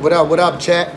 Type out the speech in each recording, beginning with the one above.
What up, chat?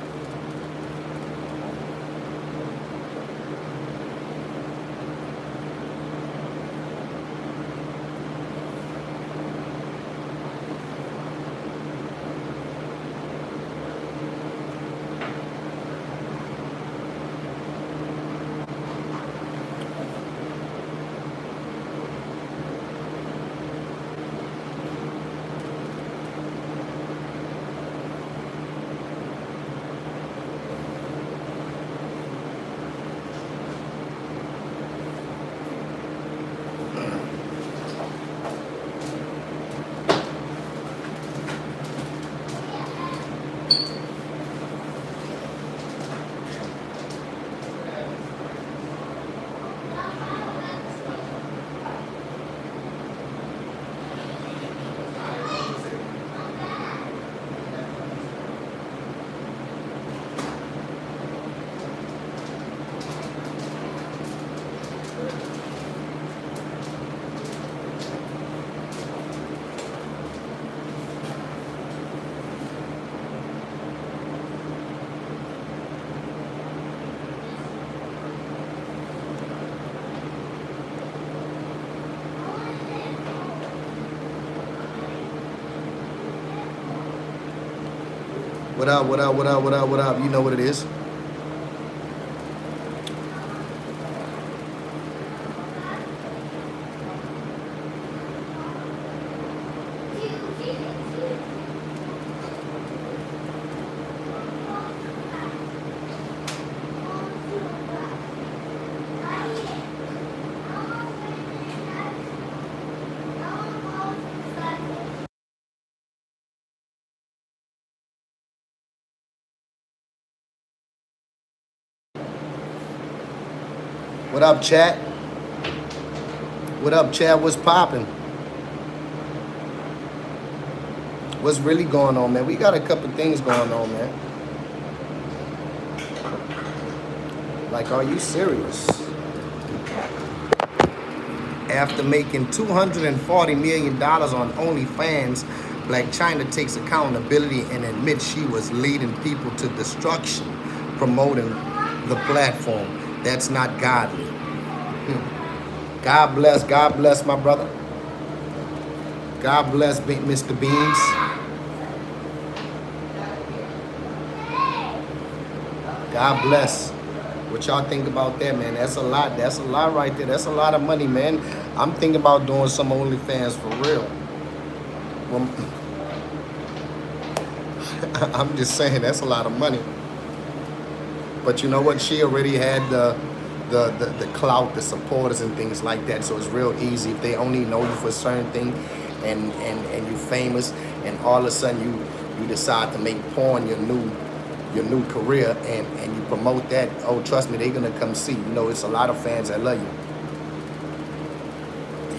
What up? What up? What up? What up? What up? You know what it is. What up, chat? What up, chat? What's popping? What's really going on, man? We got a couple things going on, man. Like, are you serious? After making $240 million on OnlyFans, Black China takes accountability and admits she was leading people to destruction, promoting the platform. That's not godly. God bless my brother. God bless Mr. Beans. God bless. What y'all think about that, man? That's a lot. That's a lot right there. That's a lot of money, man. I'm thinking about doing some OnlyFans for real. Well, I'm just saying that's a lot of money. But you know what? She already had the clout, the supporters and things like that. So it's real easy if they only know you for a certain thing and you're famous and all of a sudden you decide to make porn your new career and you promote that. Oh, trust me, they're gonna come see. You know, it's a lot of fans that love you.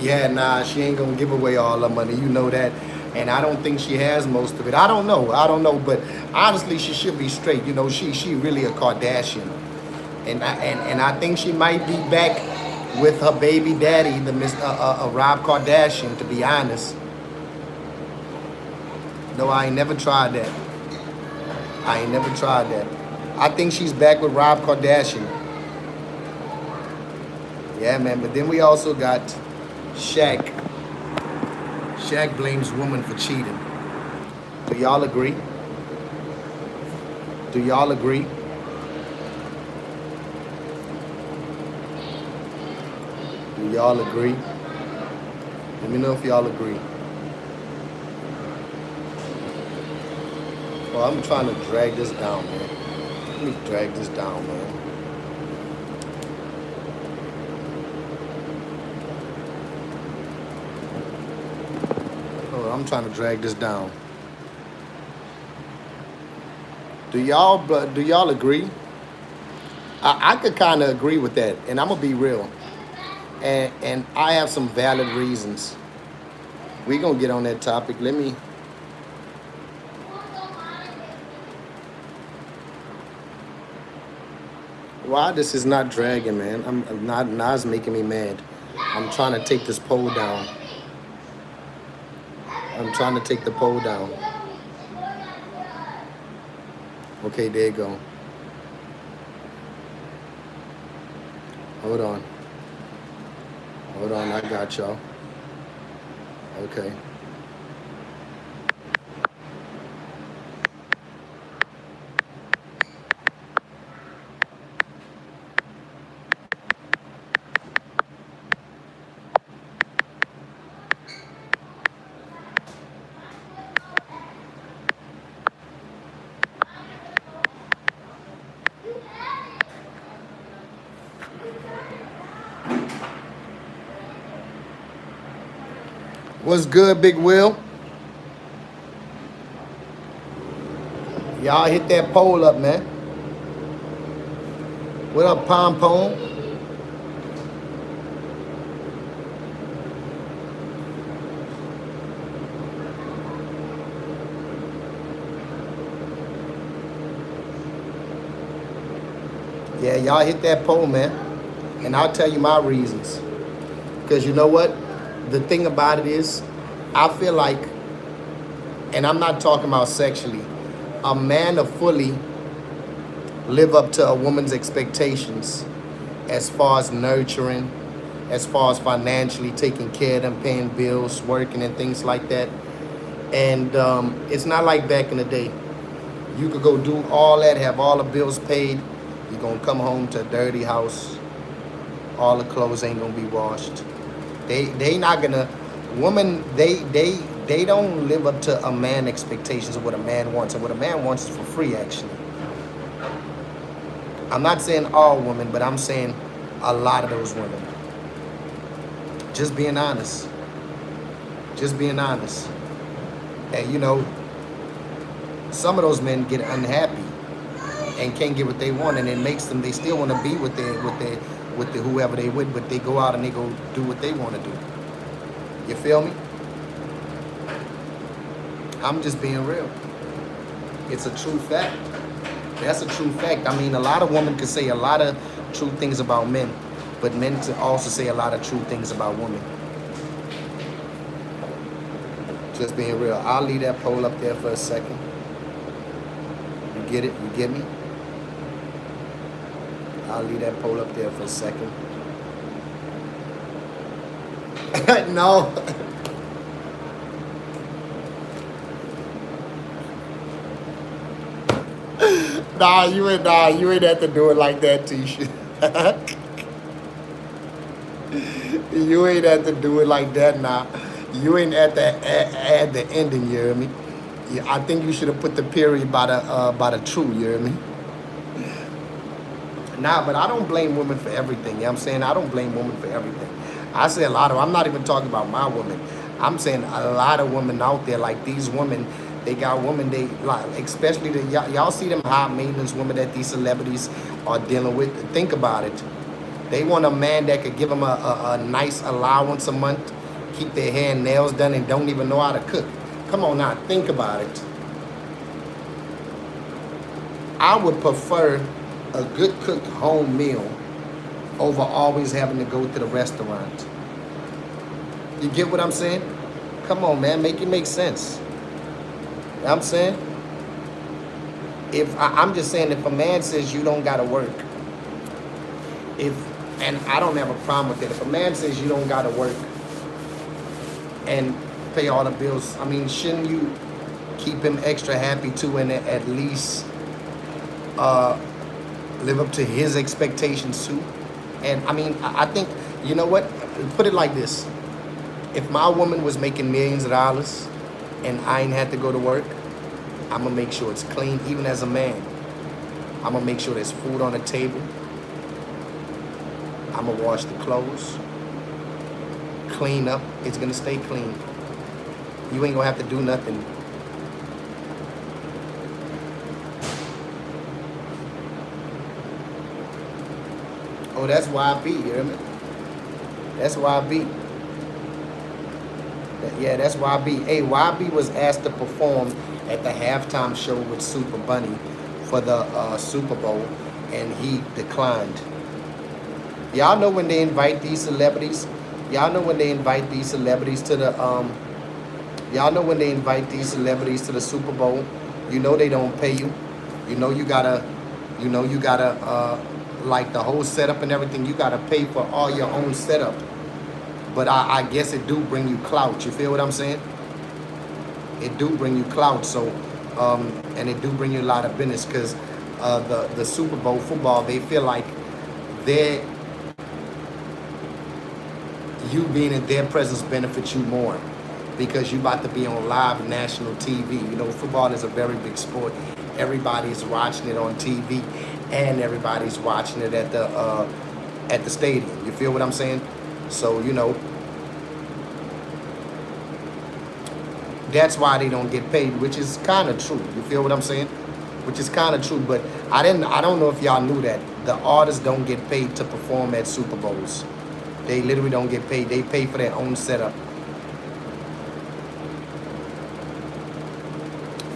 Yeah, nah, she ain't gonna give away all her money. You know that. And I don't think she has most of it. I don't know. But honestly, she should be straight. You know, she really a Kardashian. And I think she might be back with her baby daddy, the Rob Kardashian, to be honest. No, I ain't never tried that. I think she's back with Rob Kardashian. Yeah, man. But then we also got Shaq. Shaq blames woman for cheating. Do y'all agree? Do y'all agree? Do y'all agree? Let me know if y'all agree. Well, I'm trying to drag this down, man. Let me drag this down, man. Oh, I'm trying to drag this down. Do y'all agree? I could kind of agree with that, and I'm gonna be real. And I have some valid reasons. We gonna get on that topic. Let me. Why this is not dragging, man? I'm not. Nas making me mad. I'm trying to take this poll down. I'm trying to take the poll down. Okay, there you go. Hold on. Hold on, I got y'all. Okay. What's good, Big Will? Y'all hit that poll up, man. What up, Pom Pom? Yeah, y'all hit that poll, man. And I'll tell you my reasons. Because you know what? The thing about it is, I feel like, and I'm not talking about sexually, a man to fully live up to a woman's expectations as far as nurturing, as far as financially taking care of them, paying bills, working and things like that. And it's not like back in the day. You could go do all that, have all the bills paid. You're going to come home to a dirty house. All the clothes ain't going to be washed. They not going to, women, they don't live up to a man expectations of what a man wants. And what a man wants is for free, actually. I'm not saying all women, but I'm saying a lot of those women. Just being honest. Just being honest. And you know, some of those men get unhappy and can't get what they want, and it makes them, they still want to be with the whoever they with, but they go out and they go do what they want to do. You feel me? I'm just being real. It's a true fact. That's a true fact. I mean, a lot of women can say a lot of true things about men, but men can also say a lot of true things about women. Just being real. I'll leave that poll up there for a second. You get it? You get me? I'll leave that poll up there for a second. No. Nah, you ain't have to do it like that, Tisha. You ain't have to do it like that now. You ain't at the ending, you hear me? Yeah, I think you should have put the period by the true, you hear me? Nah, but I don't blame women for everything. You know what I'm saying? I don't blame women for everything. I say a lot of, I'm not even talking about my women. I'm saying a lot of women out there, like these women, they got women, they like, especially the, y'all see them high maintenance women that these celebrities are dealing with. Think about it. They want a man that could give them a nice allowance a month, keep their hair and nails done, and don't even know how to cook. Come on now, think about it. I would prefer a good cooked home meal over always having to go to the restaurant. You get what I'm saying? Come on, man, make it make sense. You know what I'm saying? I'm just saying, if a man says you don't gotta work, and I don't have a problem with it. If a man says you don't gotta work and pay all the bills, I mean, shouldn't you keep him extra happy too, and at least live up to his expectations too? And I mean, I think, you know what? Put it like this. If my woman was making millions of dollars and I ain't had to go to work, I'm gonna make sure it's clean, even as a man. I'm gonna make sure there's food on the table. I'm gonna wash the clothes, clean up. It's gonna stay clean. You ain't gonna have to do nothing. Oh, that's YB, you hear me? That's YB. Yeah, that's YB. Hey, YB was asked to perform at the halftime show with Super Bunny for the Super Bowl, and he declined. Y'all know when they invite these celebrities, y'all know when they invite these celebrities to the y'all know when they invite these celebrities to the Super Bowl, you know they don't pay you. You know you gotta like the whole setup and everything. You gotta pay for all your own setup. But I guess it do bring you clout. You feel what I'm saying? It do bring you clout. So and it do bring you a lot of business because the Super Bowl football, they feel like they you being in their presence benefits you more because you about to be on live national TV. You know, football is a very big sport. Everybody's watching it on TV, and everybody's watching it at the stadium. You feel what I'm saying? So you know, that's why they don't get paid, which is kind of true. You feel what I'm saying? Which is kind of true. But I don't know if y'all knew that the artists don't get paid to perform at Super Bowls. They literally don't get paid. They pay for their own setup.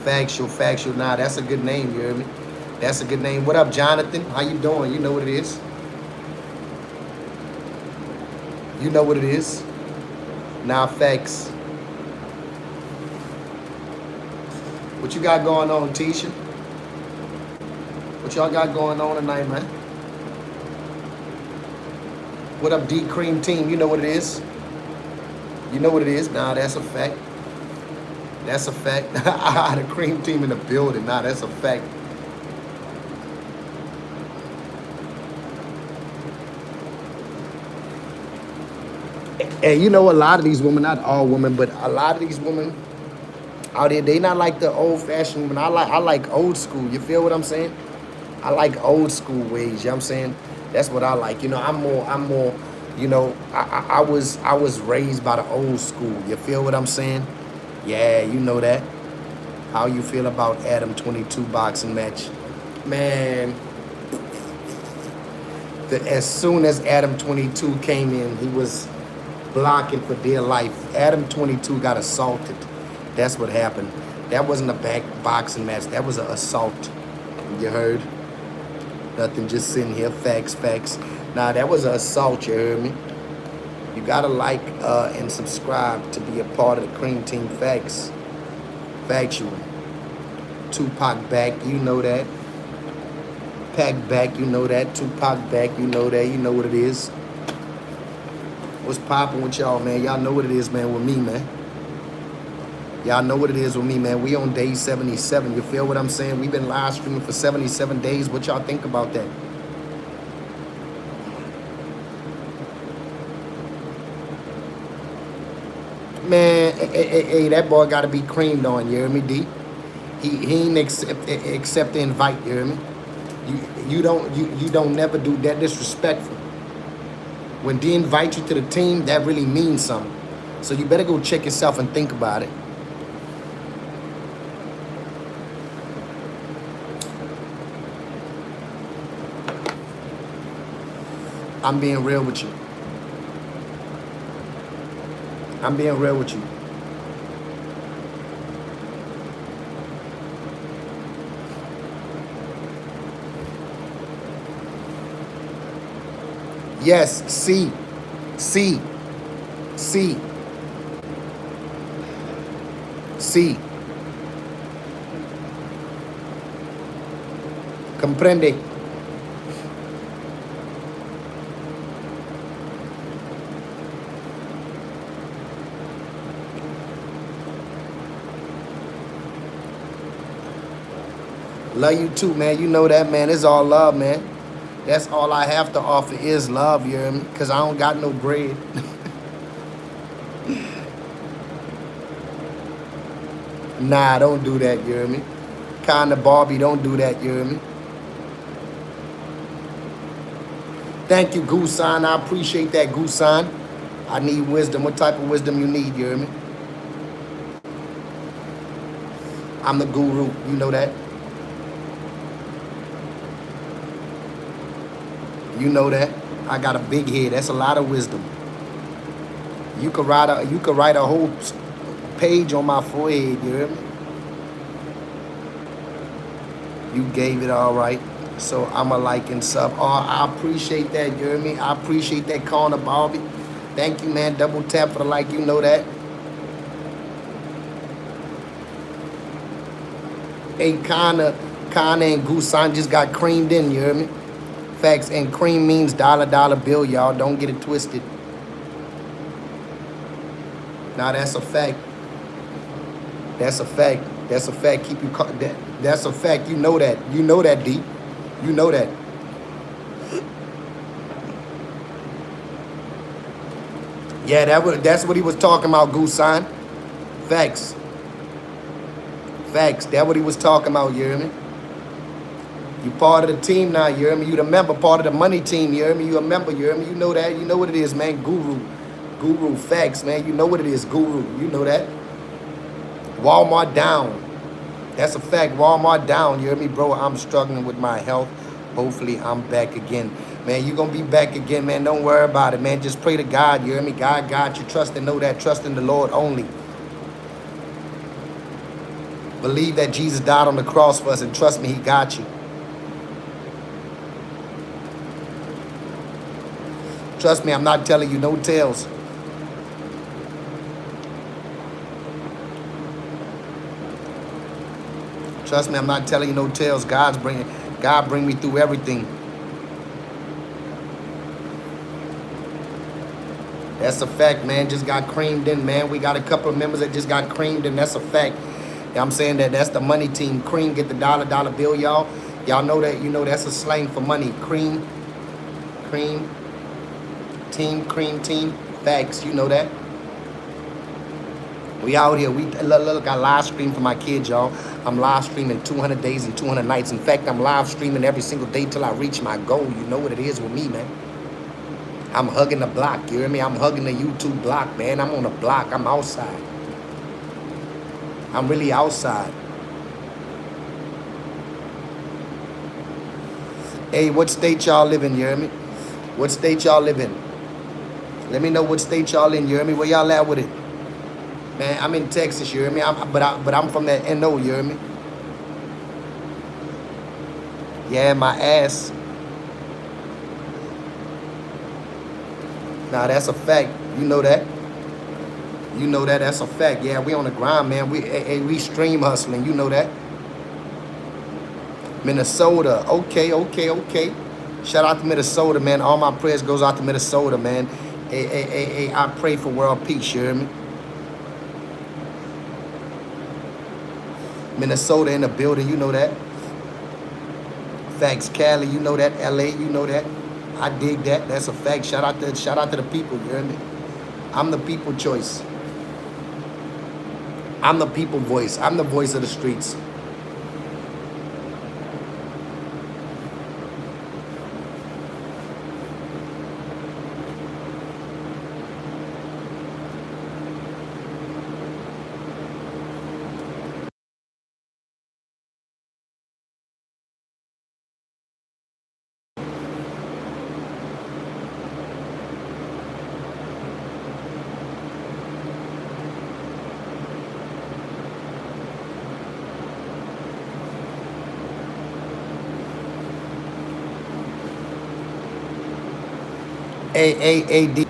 Factual. Nah, that's a good name, you hear me? That's a good name. What up, Jonathan? How you doing? You know what it is. You know what it is. Nah, facts. What you got going on, Tisha? What y'all got going on tonight, man? What up, D Cream Team? You know what it is. You know what it is. Nah, that's a fact. That's a fact. The Cream Team in the building. Nah, that's a fact. And you know, a lot of these women, not all women, but a lot of these women out there, they not like the old-fashioned women. I like old school. You feel what I'm saying? I like old school ways. You know what I'm saying? That's what I like. You know, I'm more. You know, I was raised by the old school. You feel what I'm saying? Yeah, you know that. How you feel about Adam 22 boxing match? Man, as soon as Adam 22 came in, he was blocking for dear life. Adam 22 got assaulted. That's what happened. That wasn't a back boxing match. That was an assault. You heard? Nothing, just sitting here. Facts. Nah, that was an assault. You heard me? You gotta like and subscribe to be a part of the Cream Team. Facts. Factual. Tupac back, you know that. Pac back, you know that. Tupac back, you know that. You know what it is. What's popping with y'all, man? Y'all know what it is, man, with me, man. Y'all know what it is with me, man. We on day 77. You feel what I'm saying? We've been live streaming for 77 days. What y'all think about that? Man, hey, that boy got to be creamed on, you hear me, D? He ain't accept the invite, you hear me? You don't never do that. Disrespectful. When D invite you to the team, that really means something. So you better go check yourself and think about it. I'm being real with you. I'm being real with you. Yes, C. Comprende. Love you too, man. You know that, man. It's all love, man. That's all I have to offer is love, you hear me? Because I don't got no bread. Nah, don't do that, you hear me? Kinda Barbie, don't do that, you hear me? Thank you, Goosan. I appreciate that, Goosan. I need wisdom. What type of wisdom you need, you hear me? I'm the guru, you know that? You know that. I got a big head. That's a lot of wisdom. You could write a whole page on my forehead, you hear me? You gave it all right. So I'm a like and sub. Oh, I appreciate that, you hear me? I appreciate that, Corner Barbie. Thank you, man. Double tap for the like, you know that. Hey, kinda Kana and Gusan just got creamed in, you hear me? Facts, and cream means dollar bill, y'all. Don't get it twisted. Now that's a fact. That's a fact. That's a fact. Keep you that's a fact. You know that. You know that, D. You know that. Yeah, that's what he was talking about, Gusan. Facts. Facts. That's what he was talking about, you hear me? You part of the team now, you hear me? You the member, part of the money team, you hear me? You a member, you hear me? You know that. You know what it is, man. Guru. Facts, man. You know what it is, Guru. You know that. Walmart down. That's a fact. Walmart down. You hear me, bro? I'm struggling with my health. Hopefully, I'm back again. Man, you're going to be back again, man. Don't worry about it, man. Just pray to God. You hear me? God got you. Trust and know that. Trust in the Lord only. Believe that Jesus died on the cross for us, and trust me, he got you. Trust me, I'm not telling you no tales. Trust me, I'm not telling you no tales. God bring me through everything. That's a fact, man. Just got creamed in, man. We got a couple of members that just got creamed in. That's a fact. I'm saying that's the money team. Cream, get the dollar bill, y'all. Y'all know that, you know, that's a slang for money. Cream, team. Facts, you know that. We out here. Look, I live stream for my kids, y'all. I'm live streaming 200 days and 200 nights. In fact, I'm live streaming every single day till I reach my goal. You know what it is with me, man. I'm hugging the block, you hear me? I'm hugging the YouTube block, man. I'm on the block. I'm outside. I'm really outside. Hey, what state y'all live in, you hear me? What state y'all live in? Let me know what state y'all in, you hear me? Where y'all at with it? Man, I'm in Texas, you hear me? But I'm from that NO, you hear me? Yeah, my ass. Nah, that's a fact. You know that. You know that. That's a fact. Yeah, we on the grind, man. We stream hustling. You know that. Minnesota. Okay. Shout out to Minnesota, man. All my prayers goes out to Minnesota, man. Hey, I pray for world peace, you hear me? Minnesota in the building, you know that. Facts, Cali, you know that. LA, you know that. I dig that. That's a fact. Shout out to the people, you hear me? I'm the people choice. I'm the people voice. I'm the voice of the streets. AAAD.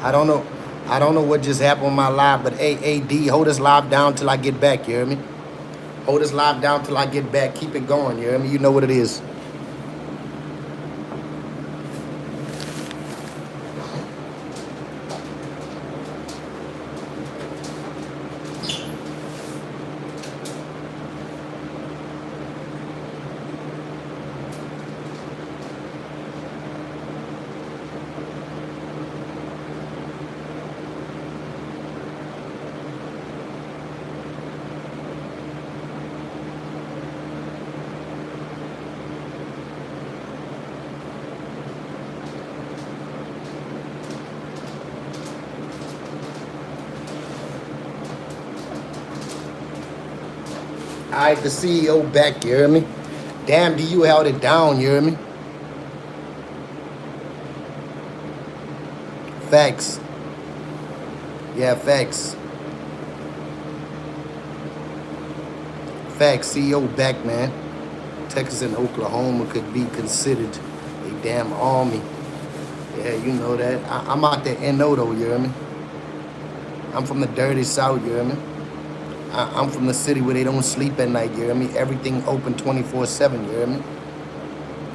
I don't know what just happened on my live, but AAD, hold this live down till I get back, you hear me? Hold this live down till I get back. Keep it going, you hear me? You know what it is. All right, the CEO back, you hear me? Damn, D, you held it down, you hear me? Facts. Yeah, facts. Facts, CEO back, man. Texas and Oklahoma could be considered a damn army. Yeah, you know that. I'm out there NO though, you hear me? I'm from the dirty South, you hear me? I'm from the city where they don't sleep at night, you hear me? Everything open 24/7, you hear me?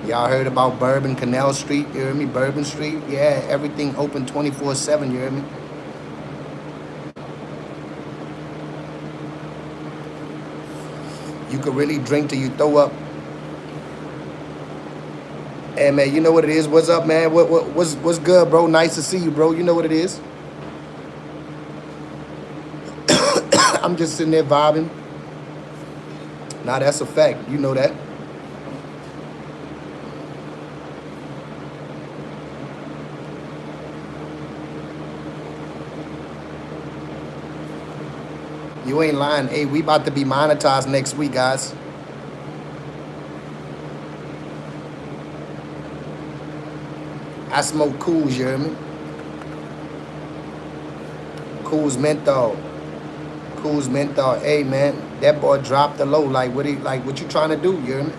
Y'all heard about Bourbon Canal Street, you hear me? Bourbon Street, yeah, everything open 24/7, you hear me? You could really drink till you throw up. Hey man, you know what it is? What's up, man? What's good, bro? Nice to see you, bro. You know what it is? I'm just sitting there vibing. Nah, that's a fact. You know that. You ain't lying. Hey, we about to be monetized next week, guys. I smoke Cools, you hear me? Cools menthol. Cools menthol. Hey man, that boy dropped the low. Like what you trying to do, you hear me?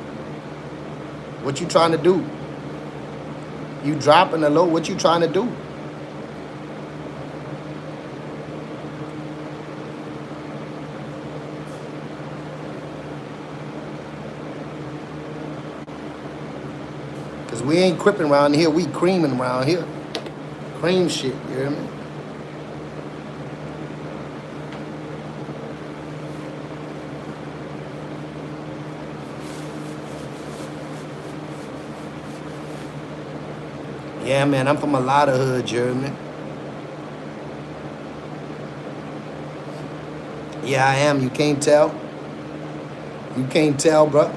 What you trying to do? You dropping the low, what you trying to do? Cause we ain't cripping around here, we creaming around here. Cream shit, you hear me? Yeah, man, I'm from a lot of hood, you hear me? Yeah, I am. You can't tell. You can't tell, bro.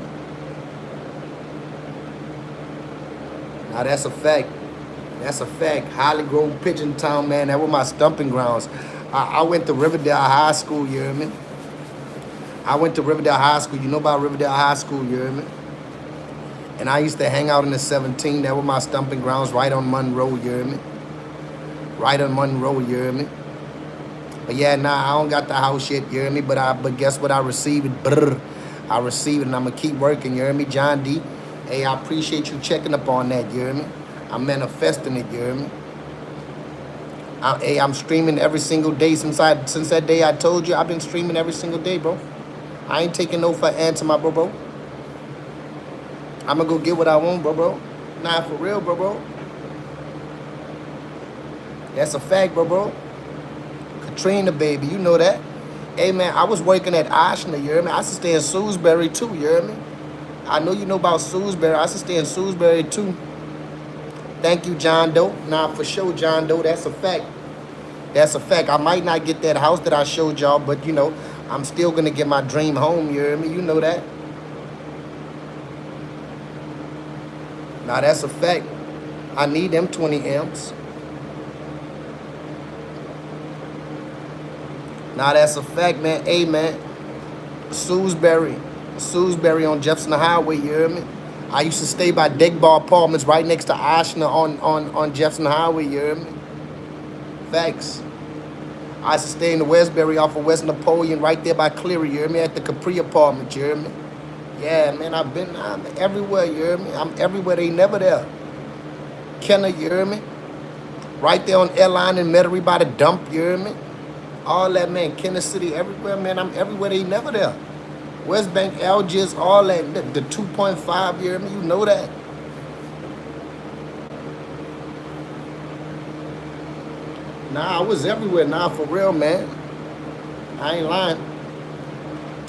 Now that's a fact. That's a fact. Holly Grove, Pigeon Town, man. That were my stumping grounds. I went to Riverdale High School, you hear me? I went to Riverdale High School. You know about Riverdale High School, you hear me? And I used to hang out in the 17. That were my stumping grounds right on Monroe, you hear me? Right on Monroe, you hear me? But yeah, nah, I don't got the house yet, you hear me? But guess what? I receive it. Brr. I receive it and I'm gonna keep working, you hear me? John D. Hey, I appreciate you checking up on that, you hear me? I'm manifesting it, you hear me? Hey, I'm streaming every single day since that day I told you. I've been streaming every single day, bro. I ain't taking no for an answer, my bro. I'm gonna go get what I want, bro. Nah, for real, bro. That's a fact, bro. Katrina, baby, you know that. Hey, man, I was working at Oshner, you hear me? I used to stay in Salisbury, too, you hear me? I know you know about Salisbury. I used to stay in Salisbury, too. Thank you, John Doe. Nah, for sure, John Doe, that's a fact. That's a fact. I might not get that house that I showed y'all, but, you know, I'm still going to get my dream home, you hear me? You know that. Nah, that's a fact. I need them 20 amps. Nah, that's a fact, man. Hey, man. Salisbury on Jefferson Highway, you hear me? I used to stay by Deckbar Apartments right next to Oshner on Jefferson Highway, you hear me? Facts. I used to stay in the Westbury off of West Napoleon right there by Cleary, you hear me? At the Capri Apartment, you hear me? Yeah, man, I'm everywhere, you hear me? I'm everywhere, they never there. Kenner, you hear me? Right there on Airline and Metairie by the dump, you hear me? All that, man, Kenner City, everywhere, man, I'm everywhere, they never there. West Bank, Algiers, all that, the 2.5, you hear me? You know that. Nah, I was everywhere, nah, for real, man. I ain't lying.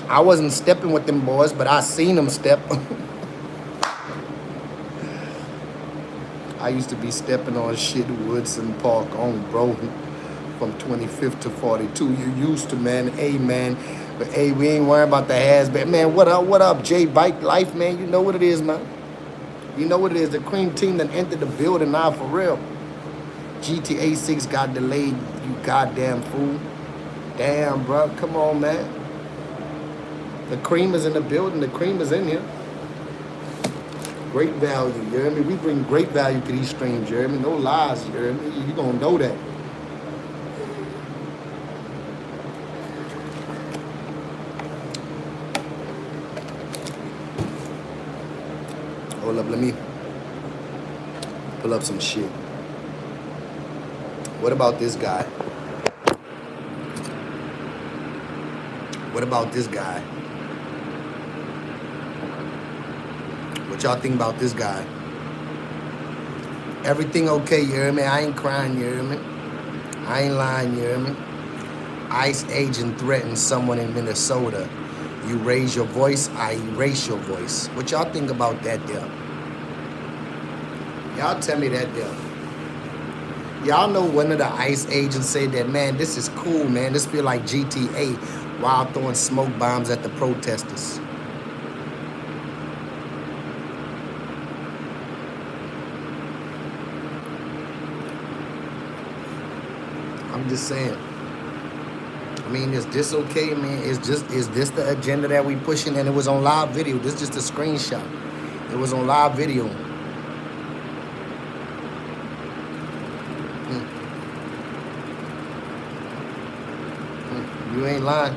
I wasn't stepping with them boys, but I seen them step. I used to be stepping on shit Woodson Park on, bro, from 25th to 42. You used to, man. Hey, man. But, hey, we ain't worrying about the has-been. Man, what up, J Bike Life, man? You know what it is, man. You know what it is. The cream team that entered the building now, for real. GTA 6 got delayed, you goddamn fool. Damn, bro. Come on, man. The cream is in the building. The cream is in here. Great value, you hear me? We bring great value to these streams, you hear me? No lies, you hear me? You gonna know that. Hold up, let me pull up some shit. What about this guy? What about this guy? What y'all think about this guy? Everything okay, you hear me? I ain't crying, you hear me? I ain't lying, you hear me? ICE agent threatens someone in Minnesota. You raise your voice, I erase your voice. What y'all think about that there? Y'all tell me that there. Y'all know one of the ICE agents said that, man, this is cool, man. This feel like GTA while throwing smoke bombs at the protesters. I'm just saying. I mean, is this okay, man? Is this the agenda that we pushing? And it was on live video. This is just a screenshot. It was on live video. You ain't lying.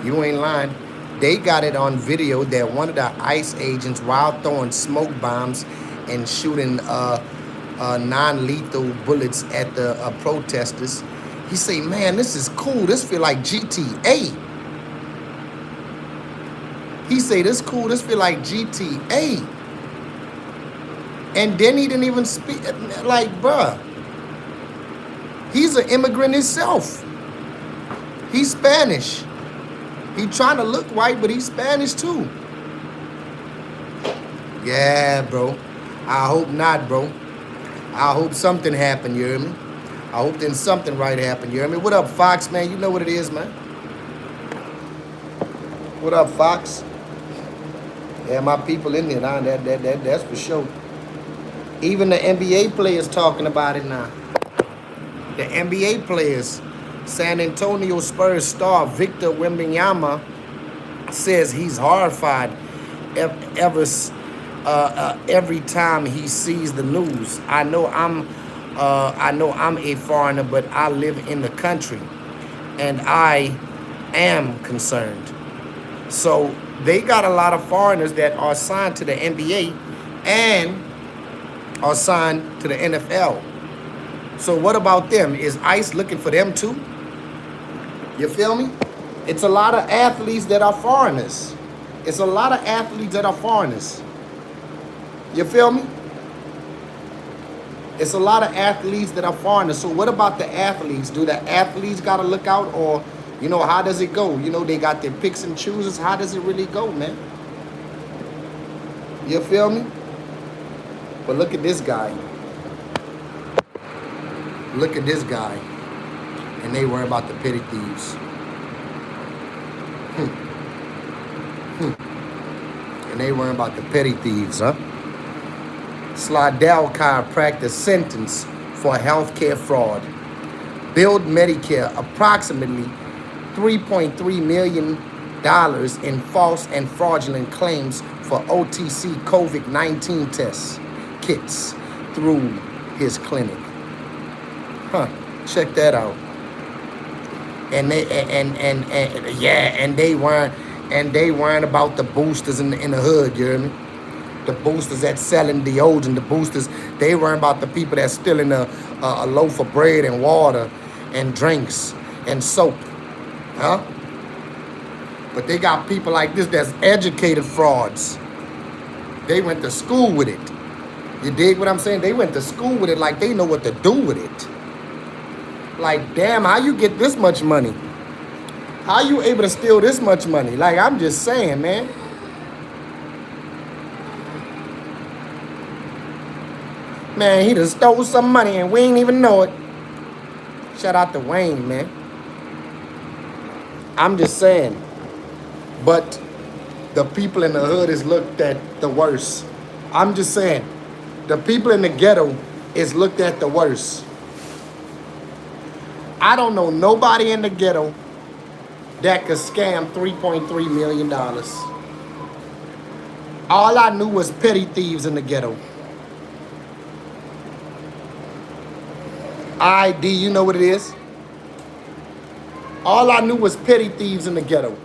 You ain't lying. They got it on video that one of the ICE agents, while throwing smoke bombs and shooting non-lethal bullets at the protesters, he say, man, this is cool. This feel like GTA. He say, this cool. This feel like GTA. And then he didn't even speak. Like, bruh, he's an immigrant himself. He's Spanish. He trying to look white, but he's Spanish too. Yeah, bro. I hope not, bro. I hope something happened, you hear me? I hope then something right happened, you hear me? What up, Fox, man? You know what it is, man. What up, Fox? Yeah, my people in there now, that's for sure. Even the NBA players talking about it now. The NBA players. San Antonio Spurs star Victor Wembanyama says he's horrified every time he sees the news. I know I'm a foreigner, but I live in the country, and I am concerned. So they got a lot of foreigners that are signed to the NBA and are signed to the NFL. So what about them? Is ICE looking for them too? You feel me? It's a lot of athletes that are foreigners. It's a lot of athletes that are foreigners. You feel me? It's a lot of athletes that are foreigners. So what about the athletes? Do the athletes got to look out? Or, you know, how does it go? You know, they got their picks and chooses. How does it really go, man? You feel me? But look at this guy. Look at this guy. And they worry about the petty thieves. And they worry about the petty thieves, huh? Slidell chiropractor sentenced for healthcare fraud. Billed Medicare approximately $3.3 million in false and fraudulent claims for OTC COVID-19 tests kits through his clinic. Huh? Check that out. And they weren't about the boosters in the hood, you hear me? The boosters that selling deodorant, the boosters, they weren't about the people that's stealing a loaf of bread and water and drinks and soap, huh? But they got people like this that's educated frauds. They went to school with it. You dig what I'm saying? They went to school with it like they know what to do with it. Like, damn, how you get this much money? How you able to steal this much money? Like, I'm just saying, man. Man, he done stole some money and we ain't even know it. Shout out to Wayne, man. I'm just saying. But the people in the hood is looked at the worst. I'm just saying. The people in the ghetto is looked at the worst. I don't know nobody in the ghetto that could scam $3.3 million. All I knew was petty thieves in the ghetto. ID, you know what it is? All I knew was petty thieves in the ghetto.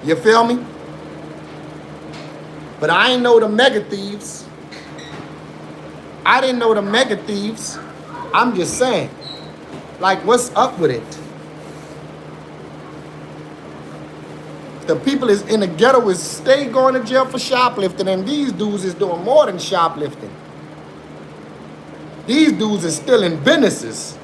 You feel me? But I ain't know the mega thieves. I didn't know the mega thieves. I'm just saying. Like, what's up with it? The people is in the ghetto is stay going to jail for shoplifting, and these dudes is doing more than shoplifting. These dudes is still in businesses.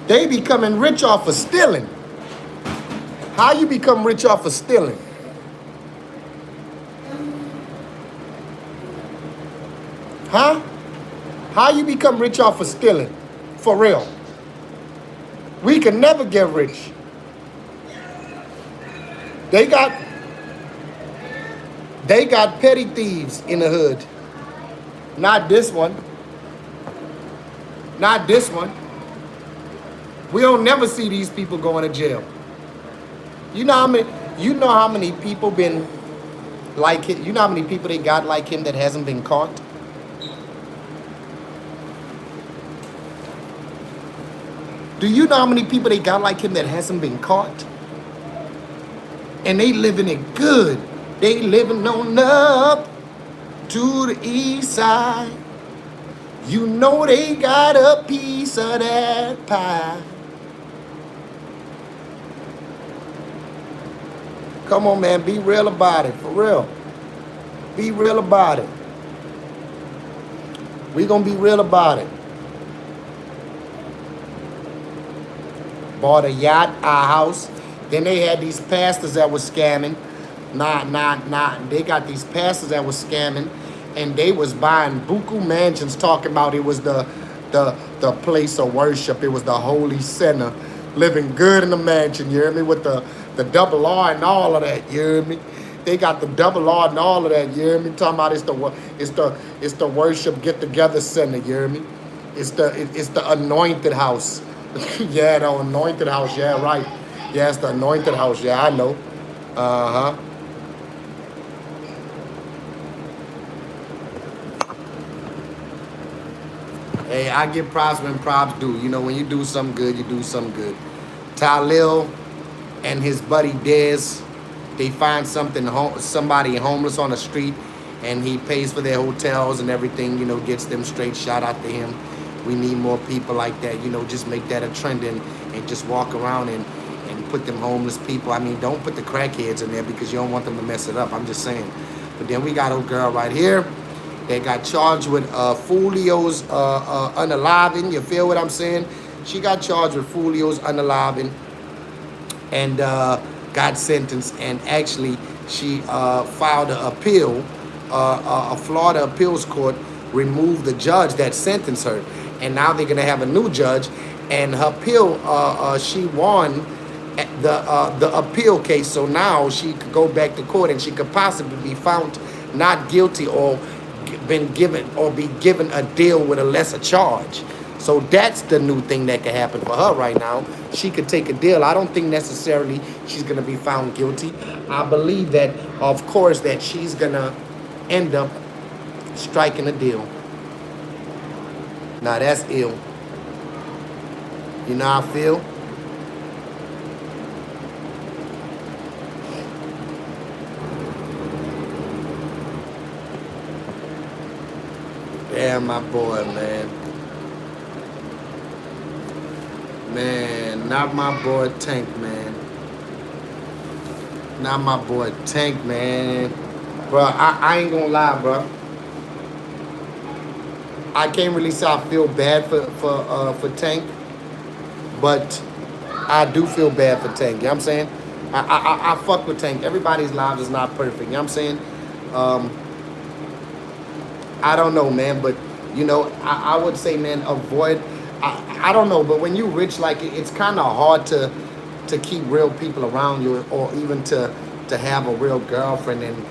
They becoming rich off of stealing. How you become rich off of stealing? Huh? How you become rich off of stealing? For real. We can never get rich. They got petty thieves in the hood. Not this one. Not this one. We don't never see these people going to jail. You know how many people been like it? You know how many people they got like him that hasn't been caught? Do you know how many people they got like him that hasn't been caught? And they living it good. They living on up to the east side. You know they got a piece of that pie. Come on, man. Be real about it. For real. Be real about it. We gonna be real about it. Bought a yacht, a house. Then they had these pastors that was scamming. They got these pastors that was scamming, and they was buying buku mansions, talking about it was the place of worship. It was the holy center, living good in the mansion. You hear me? With the double R and all of that. You hear me? They got the double R and all of that. You hear me? Talking about it's the worship get together center. You hear me? It's the anointed house. Yeah, the anointed house. Yeah, right. Yeah, it's the anointed house. Yeah, I know. Uh-huh. Hey, I give props when props due. You know, when you do something good, you do something good. Talil and his buddy Dez, they find somebody homeless on the street, and he pays for their hotels and everything, you know, gets them straight. Shout out to him. We need more people like that, you know, just make that a trend and just walk around and put them homeless people. I mean, don't put the crackheads in there because you don't want them to mess it up. I'm just saying. But then we got a girl right here that got charged with Fulio's unaliving. You feel what I'm saying? She got charged with Fulio's unaliving and got sentenced. And actually, she filed an appeal. A Florida appeals court removed the judge that sentenced her. And now they're going to have a new judge. And her appeal, she won the appeal case. So now she could go back to court and she could possibly be found not guilty or be given a deal with a lesser charge. So that's the new thing that could happen for her right now. She could take a deal. I don't think necessarily she's going to be found guilty. I believe that, of course, that she's going to end up striking a deal. Now that's ill. You know how I feel? Yeah, my boy, man. Man, not my boy Tank, man. Not my boy Tank, man. Bro, I ain't gonna lie, bro. I can't really say I feel bad for Tank, but I do feel bad for Tank. You know what I'm saying? I fuck with Tank. Everybody's lives is not perfect. You know what I'm saying? I don't know, man, but you know, I would say, man, avoid. I don't know, but when you rich, like it's kind of hard to keep real people around you, or even to have a real girlfriend and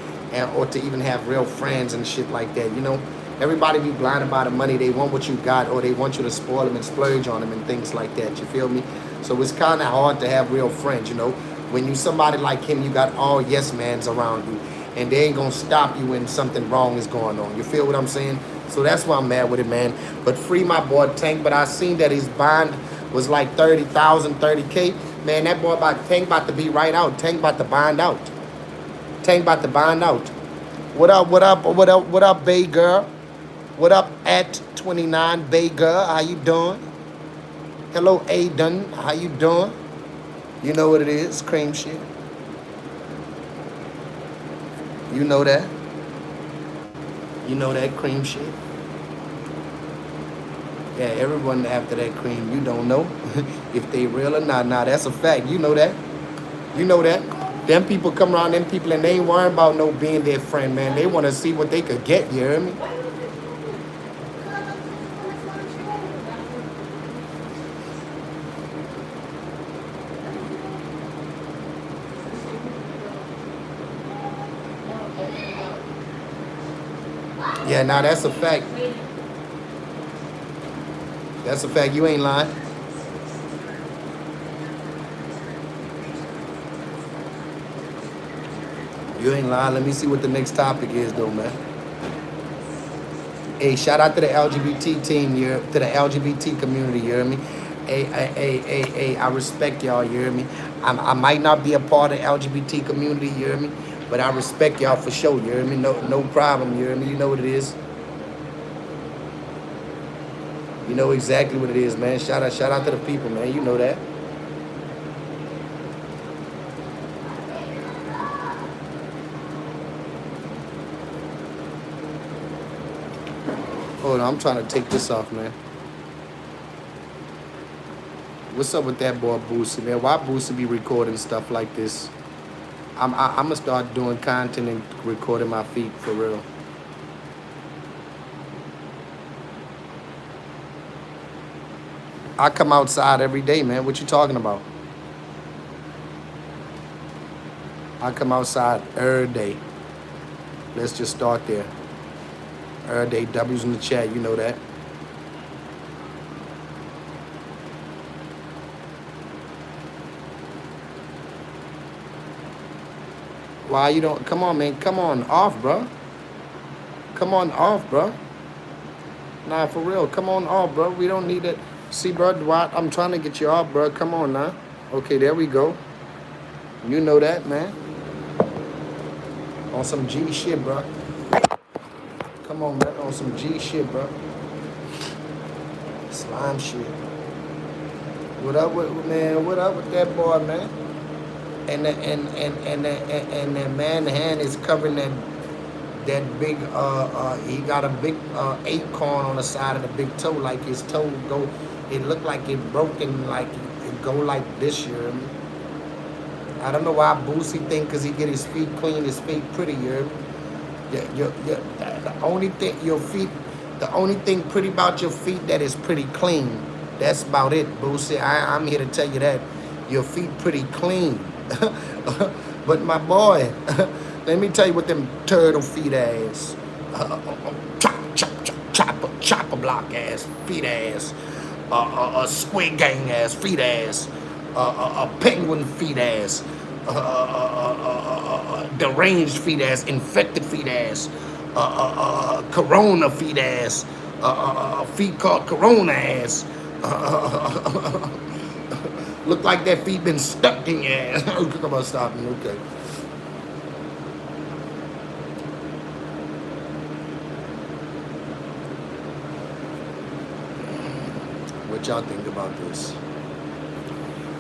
or to even have real friends and shit like that. You know, everybody be blinded by the money. They want what you got, or they want you to spoil them and splurge on them and things like that. You feel me? So it's kind of hard to have real friends. You know, when you somebody like him, you got all yes mans around you, and they ain't gonna stop you when something wrong is going on. You feel what I'm saying? So that's why I'm mad with it, man. But free my boy Tank. But I seen that his bond was like 30,000, 30K. Man, that boy Tank about to be right out. Tank about to bond out. Tank about to bond out. What up, what up, what up, what up, Bay Girl? What up at 29, Bay Girl? How you doing? Hello, A Dunn. How you doing? You know what it is, cream shit. You know that. You know that cream shit. Yeah, everyone after that cream, you don't know if they real or not. Nah, that's a fact. You know that. You know that. Them people come around, them people, and they ain't worrying about no being their friend, man. They want to see what they could get, you hear me? Yeah, now that's a fact. That's a fact. You ain't lying. You ain't lying. Let me see what the next topic is, though, man. Hey, shout out to the LGBT team, to the LGBT community, you hear me? Hey, I respect y'all, you hear me? I might not be a part of the LGBT community, you hear me? But I respect y'all for sure, you hear me? No problem, you hear me? You know what it is. You know exactly what it is, man. Shout out to the people, man. You know that. Hold on, I'm trying to take this off, man. What's up with that boy Boosie, man? Why Boosie be recording stuff like this? I'm gonna start doing content and recording my feet for real. I come outside every day, man. What you talking about? I come outside every day. Let's just start there. Every day, W's in the chat, you know that. Why you don't? Come on, man. Come on off, bro. Come on off, bro. Nah, for real. Come on off, bro. We don't need it. See, bro, I'm trying to get you off, bro. Come on now. Okay, there we go. You know that, man. On some G shit, bro. Come on, man. On some G shit, bro. Slime shit. What up with, man? What up with that boy, man? And that man hand is covering that big he got a big acorn on the side of the big toe, like his toe go. It looked like it broken, like it go like this year. I don't know why Boosie think, cause he get his feet clean, his feet pretty. The only thing your feet, the only thing pretty about your feet that is pretty clean. That's about it, Boosie. I'm here to tell you that your feet pretty clean. But my boy, let me tell you what them turtle feet ass, chopper block ass feet ass, squid gang ass feet ass, penguin feet ass, deranged feet ass, infected feet ass, corona feet ass, feet called corona ass. Look like that feet been stuck in your ass. Come on, stop me, okay. What y'all think about this?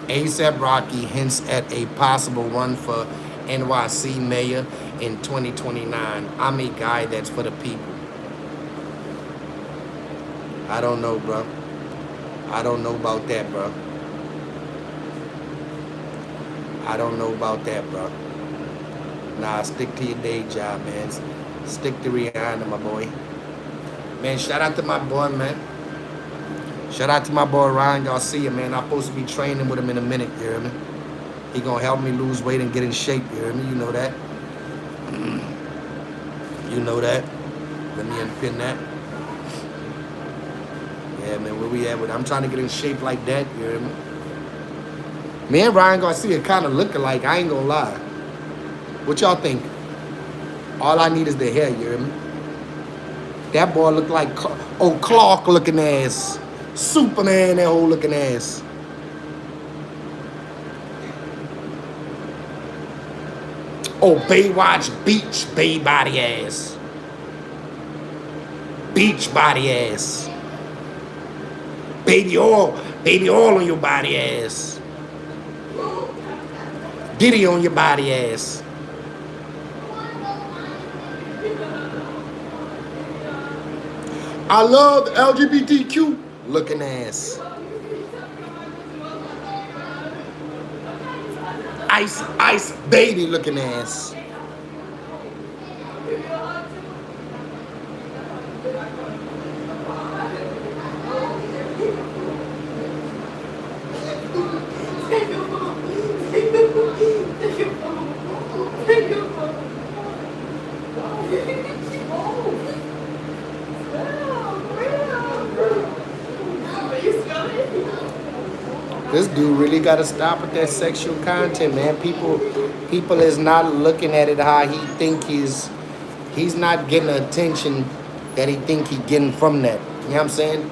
ASAP Rocky hints at a possible run for NYC mayor in 2029. I'm a guy that's for the people. I don't know, bro. I don't know about that, bro. I don't know about that, bro. Nah, stick to your day job, man. Stick to Rihanna, my boy. Man, shout out to my boy, man. Shout out to my boy Ryan Garcia, man. I'm supposed to be training with him in a minute, you hear me? He gonna help me lose weight and get in shape, you hear me? You know that? You know that? Let me unpin that. Yeah, man, where we at with? I'm trying to get in shape like that, you hear me? Me and Ryan Garcia kind of look alike, I ain't gonna lie. What y'all think? All I need is the hair, you hear me? That boy look like, oh, Clark looking ass. Superman, that whole looking ass. Oh, Baywatch Beach, bay body ass. Beach body ass. Baby oil on your body ass. Diddy on your body ass. I love LGBTQ looking ass. Ice baby looking ass. This dude really got to stop with that sexual content, man. People is not looking at it how he think he's not getting the attention that he think he getting from that. You know what I'm saying?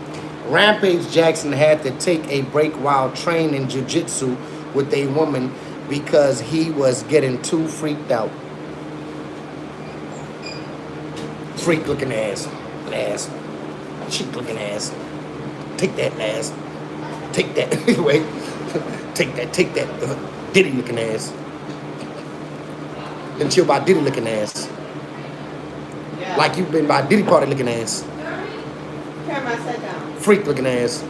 Rampage Jackson had to take a break while training jiu-jitsu with a woman because he was getting too freaked out. Freak looking ass. Cheek looking ass. Take that ass. Take that. Wait. Take that. Diddy looking ass. Then chill by Diddy looking ass. Yeah. Like you've been by Diddy party looking ass. Camera, sit down. Freak looking ass.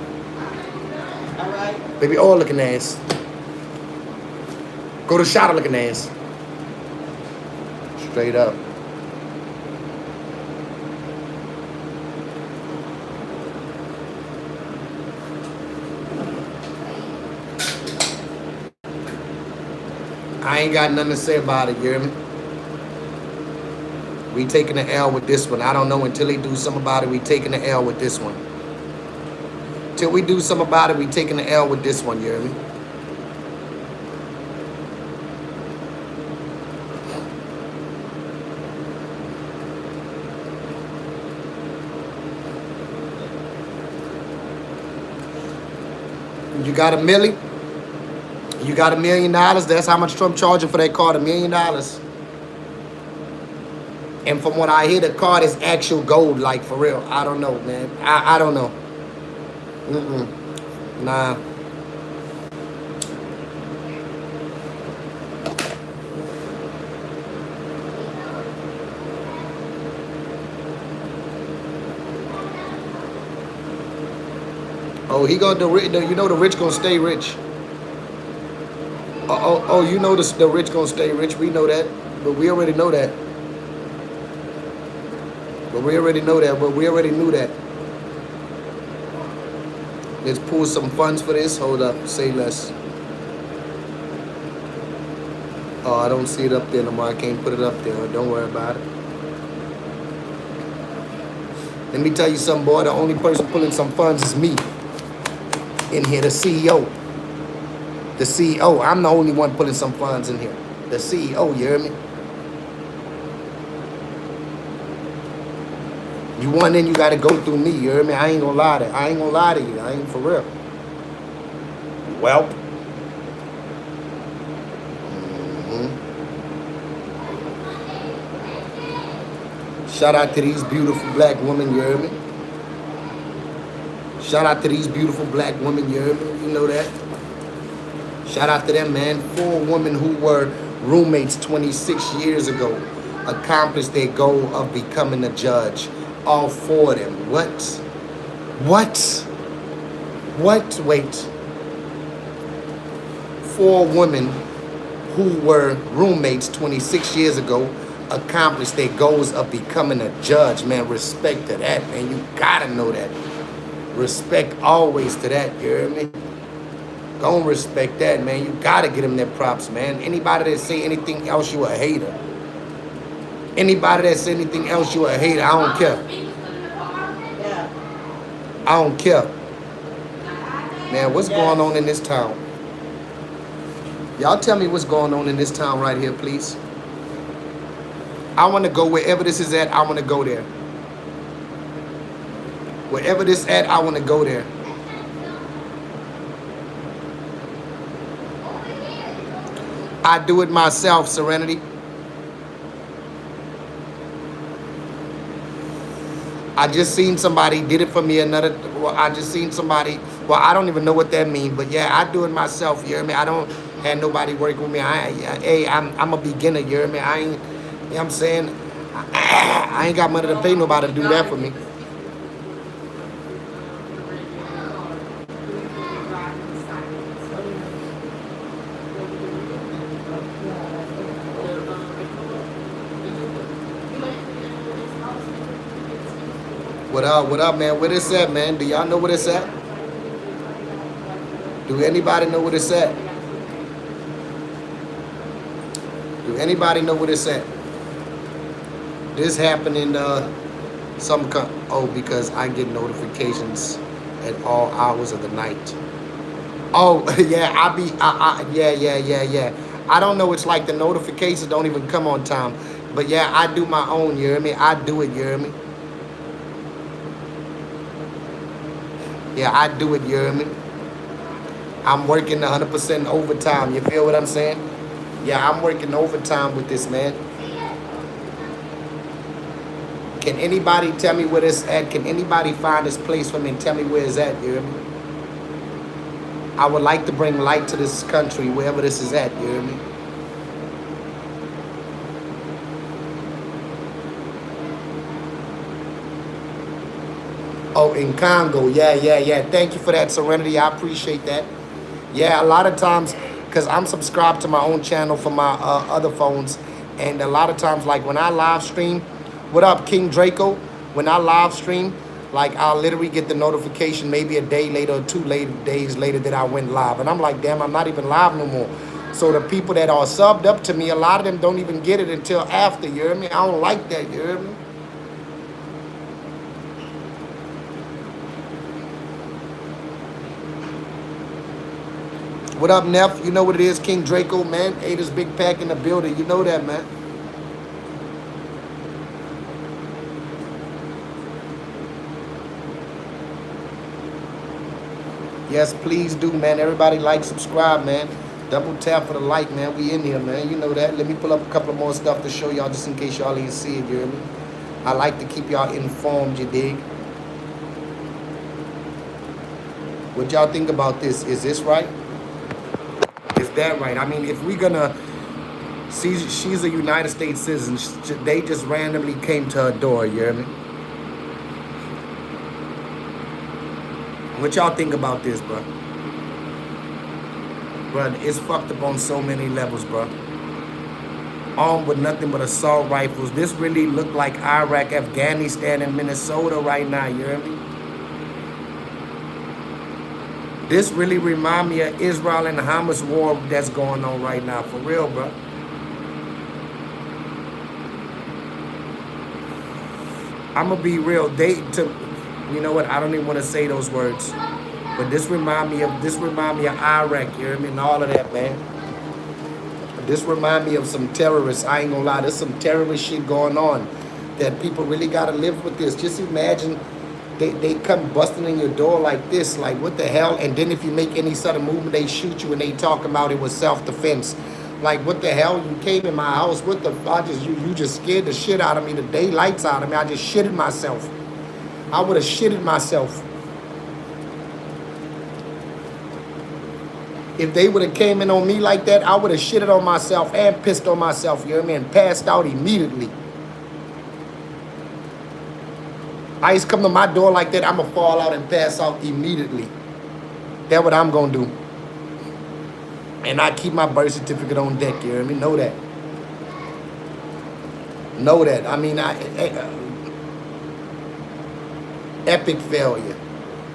Alright. Baby oil looking ass. Go to Shada looking ass. Straight up. I ain't got nothing to say about it, you hear me? We taking the L with this one. I don't know until they do something about it, we taking the L with this one. Till we do something about it, we taking the L with this one, you hear me? You got a milli? You got $1 million. That's how much Trump charging for that card, $1 million. And from what I hear, the card is actual gold, like for real. I don't know, man. I don't know. Nah. Oh, he gonna you know the rich gonna stay rich. Oh, you know the rich gonna stay rich. We know that, but we already know that. But we already knew that. Let's pull some funds for this. Hold up, say less. Oh, I don't see it up there no more. I can't put it up there. Don't worry about it. Let me tell you something, boy. The only person pulling some funds is me. In here, the CEO. The CEO. I'm the only one putting some funds in here. The CEO, you hear me? You want in, you got to go through me, you hear me? I ain't gonna lie to you. I ain't for real. Well. Shout out to these beautiful black women, you hear me? Shout out to these beautiful black women, you hear me? You know that? Shout out to them, man. 4 women who were roommates 26 years ago accomplished their goal of becoming a judge. All 4 of them. What? Wait. 4 women who were roommates 26 years ago accomplished their goals of becoming a judge, man. Respect to that, man. You gotta know that. Respect always to that, you hear me? Don't respect that, man. You gotta get them their props, man. Anybody that say anything else, you a hater. Anybody that say anything else, you a hater. I don't care. I don't care. Man, what's going on in this town? Y'all tell me what's going on in this town right here, please. I want to go wherever this is at. I want to go there. Wherever this at, I want to go there. I do it myself, Serenity. I just seen somebody did it for me. I just seen somebody. Well, I don't even know what that means, but yeah, I do it myself. You hear me? I don't have nobody work with me. Hey, I'm a beginner. You hear me? I ain't. You know what I'm saying? I ain't got money to pay nobody to do that for me. What up? What up, man? Where this at, man? Do y'all know where this at? Do anybody know where this at? Do anybody know where this at? This happened in because I get notifications at all hours of the night. Oh yeah, yeah. I don't know. It's like the notifications don't even come on time. But yeah, I do my own. You hear me? I do it. You hear me? Yeah, I do it. You hear me? I'm working 100% overtime. You feel what I'm saying? Yeah, I'm working overtime with this, man. Can anybody tell me where this at? Can anybody find this place for me and tell me where it's at? You hear me? I would like to bring light to this country, wherever this is at. You hear me? Oh, in Congo. Yeah. Thank you for that, Serenity. I appreciate that. Yeah, a lot of times, because I'm subscribed to my own channel for my other phones. And a lot of times, like when I live stream, what up, King Draco? When I live stream, like I'll literally get the notification maybe a day later or days later that I went live. And I'm like, damn, I'm not even live no more. So the people that are subbed up to me, a lot of them don't even get it until after, you hear me? I don't like that, you hear me? What up, Neff? You know what it is, King Draco, man. Ada's Big Pack in the building. You know that, man. Yes, please do, man. Everybody like, subscribe, man. Double tap for the like, man. We in here, man. You know that. Let me pull up a couple of more stuff to show y'all just in case y'all ain't see it, you hear me? I like to keep y'all informed, you dig? What y'all think about this? Is this right? Is that right? I mean, if we're gonna see, she's a United States citizen. They just randomly came to her door. You hear me? What y'all think about this, bro? Bro, it's fucked up on so many levels, bro. Armed with nothing but assault rifles. This really look like Iraq, Afghanistan, and Minnesota right now. You hear me? This really remind me of Israel and the Hamas war that's going on right now. For real, bro. I'm going to be real. You know what? I don't even want to say those words. But this remind me of Iraq, you hear me? And all of that, man. This remind me of some terrorists. I ain't going to lie. There's some terrorist shit going on that people really got to live with this. Just imagine they come busting in your door like this, like what the hell? And then if you make any sort of movement, they shoot you and they talk about it was self-defense. Like what the hell? You came in my house. What the? You just scared the shit out of me. The daylights out of me. I just shitted myself. I would have shitted myself. If they would have came in on me like that, I would have shitted on myself and pissed on myself, you know what I mean? And passed out immediately. ICE come to my door like that, I'm going to fall out and pass out immediately. That's what I'm going to do. And I keep my birth certificate on deck, you hear me? Know that. Know that. I mean, epic failure.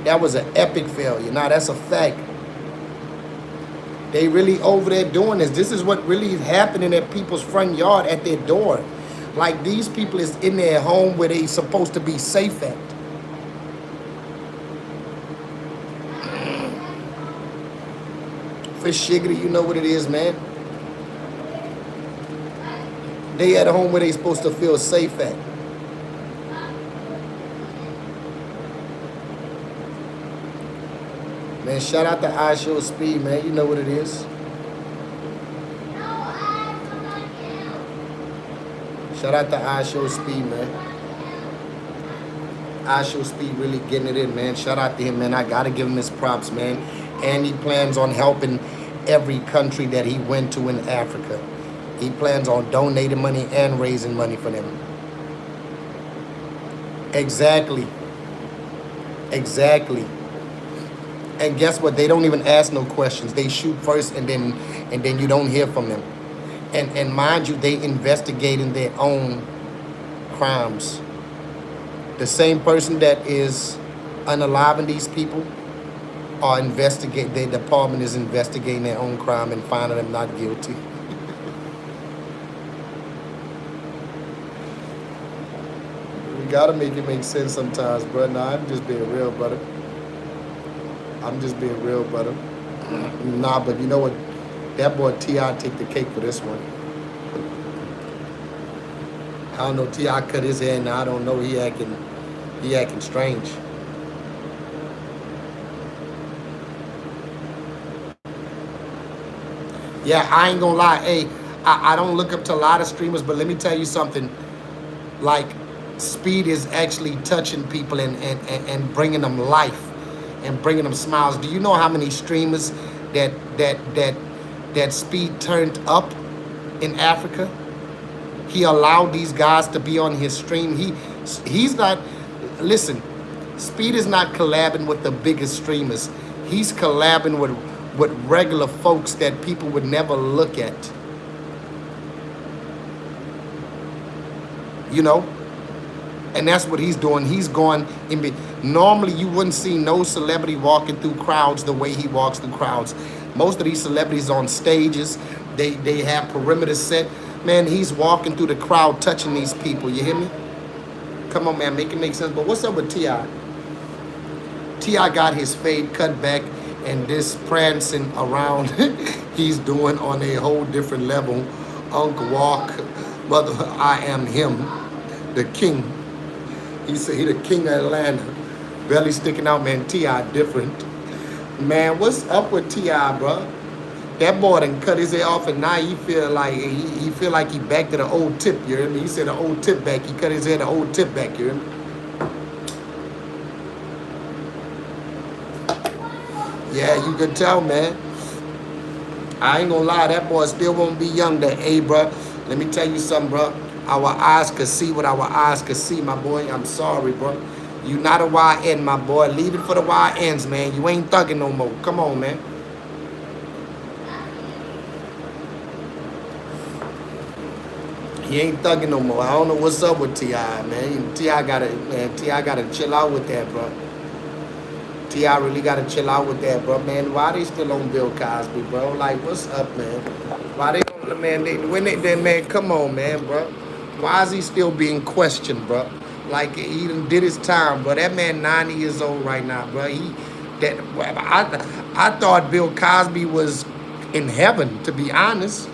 That was an epic failure. Now, that's a fact. They really over there doing this. This is what really is happening at people's front yard, at their door. Like these people is in their home where they supposed to be safe at. For shiggity, you know what it is, man. They at home where they supposed to feel safe at. Man, shout out to I Show Speed, man. You know what it is. Shout out to I Show Speed, man. I Show Speed really getting it in, man. Shout out to him, man. I gotta give him his props, man. And he plans on helping every country that he went to in Africa. He plans on donating money and raising money for them. Exactly. Exactly. And guess what? They don't even ask no questions. They shoot first, and then you don't hear from them. And mind you, they investigating their own crimes. The same person that is unaliving these people are investigating. Their department is investigating their own crime and finding them not guilty. We gotta make it make sense sometimes, bro. Nah, I'm just being real, brother. I'm just being real, brother. Nah, but you know what? That boy T.I. take the cake for this one. I don't know, T.I. cut his hair now. I don't know, he acting strange. Yeah, I ain't gonna lie. Hey, I don't look up to a lot of streamers, but let me tell you something. Like, Speed is actually touching people and bringing them life and bringing them smiles. Do you know how many streamers that Speed turned up in Africa? He allowed these guys to be on his stream. He's not, listen, Speed is not collabing with the biggest streamers. He's collabing with regular folks that people would never look at. You know? And that's what he's doing. He's going in. Normally, you wouldn't see no celebrity walking through crowds the way he walks through crowds. Most of these celebrities on stages, they have perimeter set. Man, he's walking through the crowd, touching these people. You hear me? Come on, man, make it make sense. But what's up with T.I.? T.I. got his fade cut back, and this prancing around he's doing on a whole different level. Uncle Walk, mother, I am him, the king. He said he the king of Atlanta. Belly sticking out, man. T.I. different. Man, what's up with T.I., bro? That boy done cut his hair off, and now he feel like he back to the old tip, you hear me? He said the old tip back. He cut his hair the old tip back, you hear me? Yeah, you can tell, man. I ain't gonna lie, that boy still won't be young. That, hey, bro, let me tell you something, bro. Our eyes could see what our eyes could see, my boy. I'm sorry, bro. You not a YN, my boy. Leave it for the YNs, man. You ain't thugging no more. Come on, man. He ain't thugging no more. I don't know what's up with T.I., man. T.I. gotta chill out with that, bro. T.I. really gotta chill out with that, bro. Man, why they still on Bill Cosby, bro? Like, what's up, man? Why they on, man? Man, come on, man, bro. Why is he still being questioned, bro? Like, he done did his time, bro. That man 90 years old right now, bro. I thought Bill Cosby was in heaven, to be honest.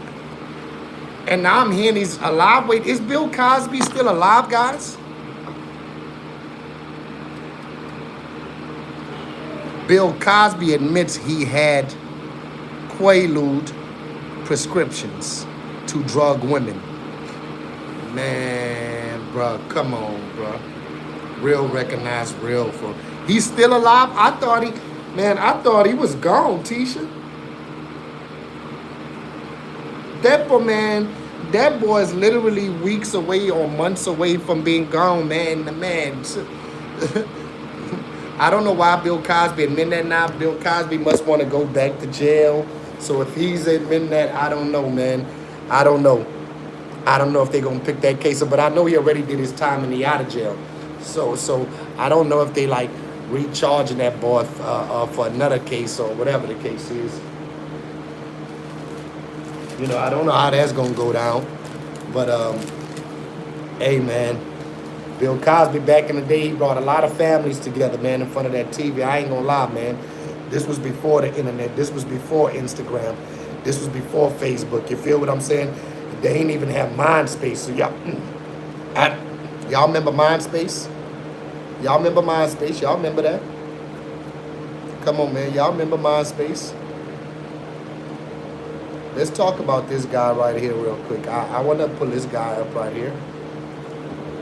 And now I'm hearing he's alive. Wait, is Bill Cosby still alive, guys? Bill Cosby admits he had Quaalude prescriptions to drug women. Man, bro, come on, bro. Real recognize real for. He's still alive? I thought he was gone, Tisha. That boy is literally weeks away or months away from being gone, man. The man. I don't know why Bill Cosby admitting that now. Bill Cosby must want to go back to jail. So if he's admitting that, I don't know, man. I don't know. I don't know if they're going to pick that case up. But I know he already did his time and he out of jail. So I don't know if they like recharging that boy for another case or whatever the case is. You know, I don't know how that's going to go down. But, hey, man. Bill Cosby, back in the day, he brought a lot of families together, man, in front of that TV. I ain't going to lie, man. This was before the internet. This was before Instagram. This was before Facebook. You feel what I'm saying? They ain't even have MySpace. So y'all remember MySpace? Y'all remember MySpace? Y'all remember that? Come on, man. Y'all remember MySpace? Let's talk about this guy right here real quick. I want to pull this guy up right here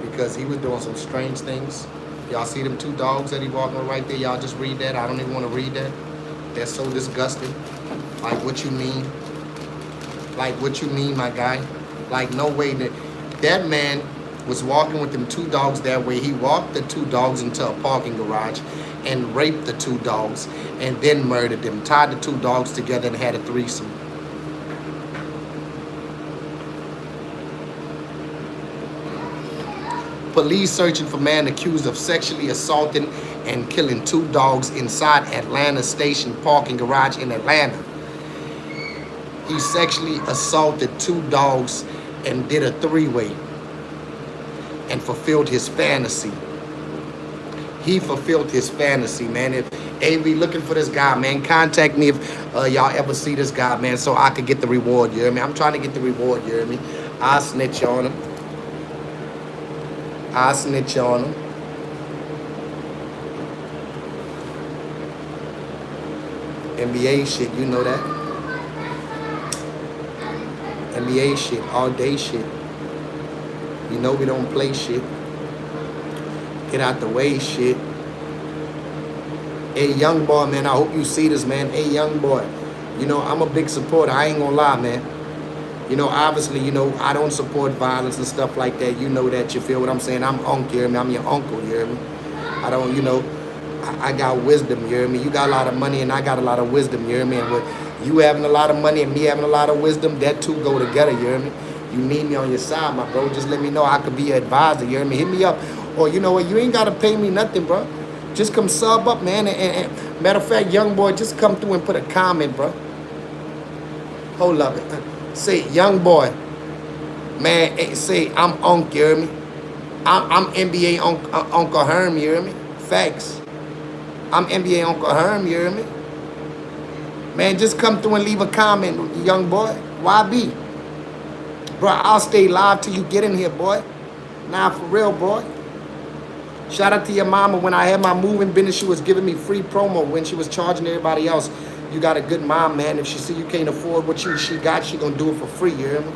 because he was doing some strange things. Y'all see them two dogs that he walking with right there? Y'all just read that. I don't even want to read that. That's so disgusting. Like, what you mean? Like, what you mean, my guy? Like, no way that man was walking with them two dogs that way. He walked the two dogs into a parking garage and raped the two dogs and then murdered them. Tied the two dogs together and had a threesome. Police searching for man accused of sexually assaulting and killing two dogs inside Atlanta Station parking garage in Atlanta. He sexually assaulted two dogs and did a three-way and fulfilled his fantasy. He fulfilled his fantasy, man. If we looking for this guy, man, contact me if y'all ever see this guy, man, so I could get the reward, you hear me? I'm trying to get the reward, you hear me? I'll snitch on him. I'll snitch on him. NBA shit, you know that. NBA shit, all day shit. You know we don't play shit. Get out the way shit. Hey, young boy, man, I hope you see this, man. Hey, young boy, you know, I'm a big supporter. I ain't gonna lie, man. You know, obviously, you know, I don't support violence and stuff like that. You know that, you feel what I'm saying? I'm uncle, you hear me? I'm your uncle, you hear me? I don't, you know, I got wisdom, you hear me? You got a lot of money and I got a lot of wisdom, you hear me? And with you having a lot of money and me having a lot of wisdom, that two go together, you hear me? You need me on your side, my bro. Just let me know I could be your advisor, you hear me? Hit me up. Or you know what, you ain't got to pay me nothing, bro. Just come sub up, man. And matter of fact, young boy, just come through and put a comment, bro. Hold up. Say, young boy, man, say, I'm Unc, you hear me? I'm NBA Uncle Herm, you hear me? Facts. I'm NBA Uncle Herm, you hear me? Man, just come through and leave a comment, young boy. YB. Bro, I'll stay live till you get in here, boy. Nah, for real, boy. Shout out to your mama. When I had my moving business, she was giving me free promo when she was charging everybody else. You got a good mom, man. If she see you can't afford what she got, she gonna do it for free, you hear me?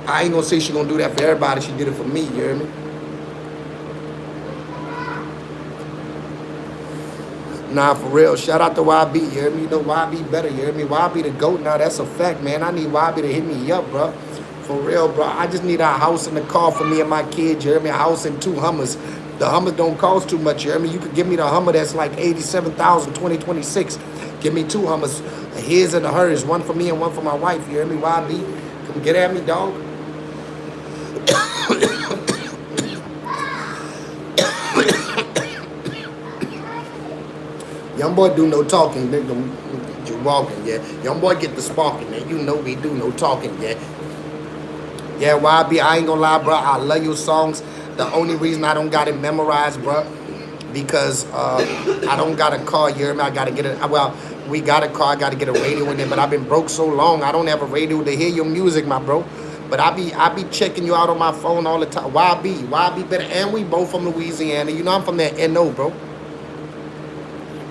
I ain't gonna say she gonna do that for everybody. She did it for me, you hear me? Nah, for real. Shout out to YB, you hear me? You know YB better, you hear me? YB the GOAT now, that's a fact, man. I need YB to hit me up, bro. For real, bro. I just need a house and a car for me and my kids, you hear me? A house and 2 Hummers. The Hummer don't cost too much, you hear me? You could give me the Hummer that's like $87,000, 2026. Give me 2 Hummers, his and hers, one for me and one for my wife, you hear me? YB, come get at me, dog. Young boy do no talking, nigga. You walking, yeah. Young boy get the sparking, man. You know we do no talking, yeah. Yeah, YB, I ain't gonna lie, bro. I love your songs. The only reason I don't got it memorized, bro, because I don't got a car, you hear me? I gotta get it. Well, we got a car, I gotta get a radio in there, but I've been broke so long, I don't have a radio to hear your music, my bro. But I be checking you out on my phone all the time. YB better, and we both from Louisiana. You know I'm from that NO, bro.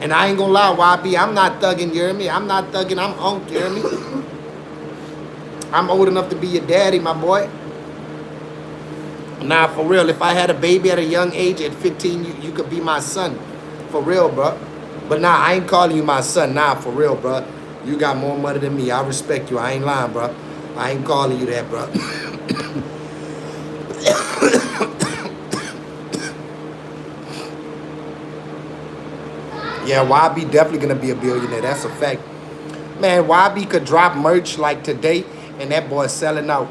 And I ain't gonna lie, YB, I'm not thugging, you hear me? I'm not thugging, I'm Unc, you hear me? I'm old enough to be your daddy, my boy. Nah, for real, if I had a baby at a young age, at 15, you could be my son. For real, bro. But nah, I ain't calling you my son. Nah, for real, bro. You got more money than me. I respect you. I ain't lying, bro. I ain't calling you that, bro. Yeah, YB definitely gonna be a billionaire. That's a fact. Man, YB could drop merch like today, and that boy's selling out.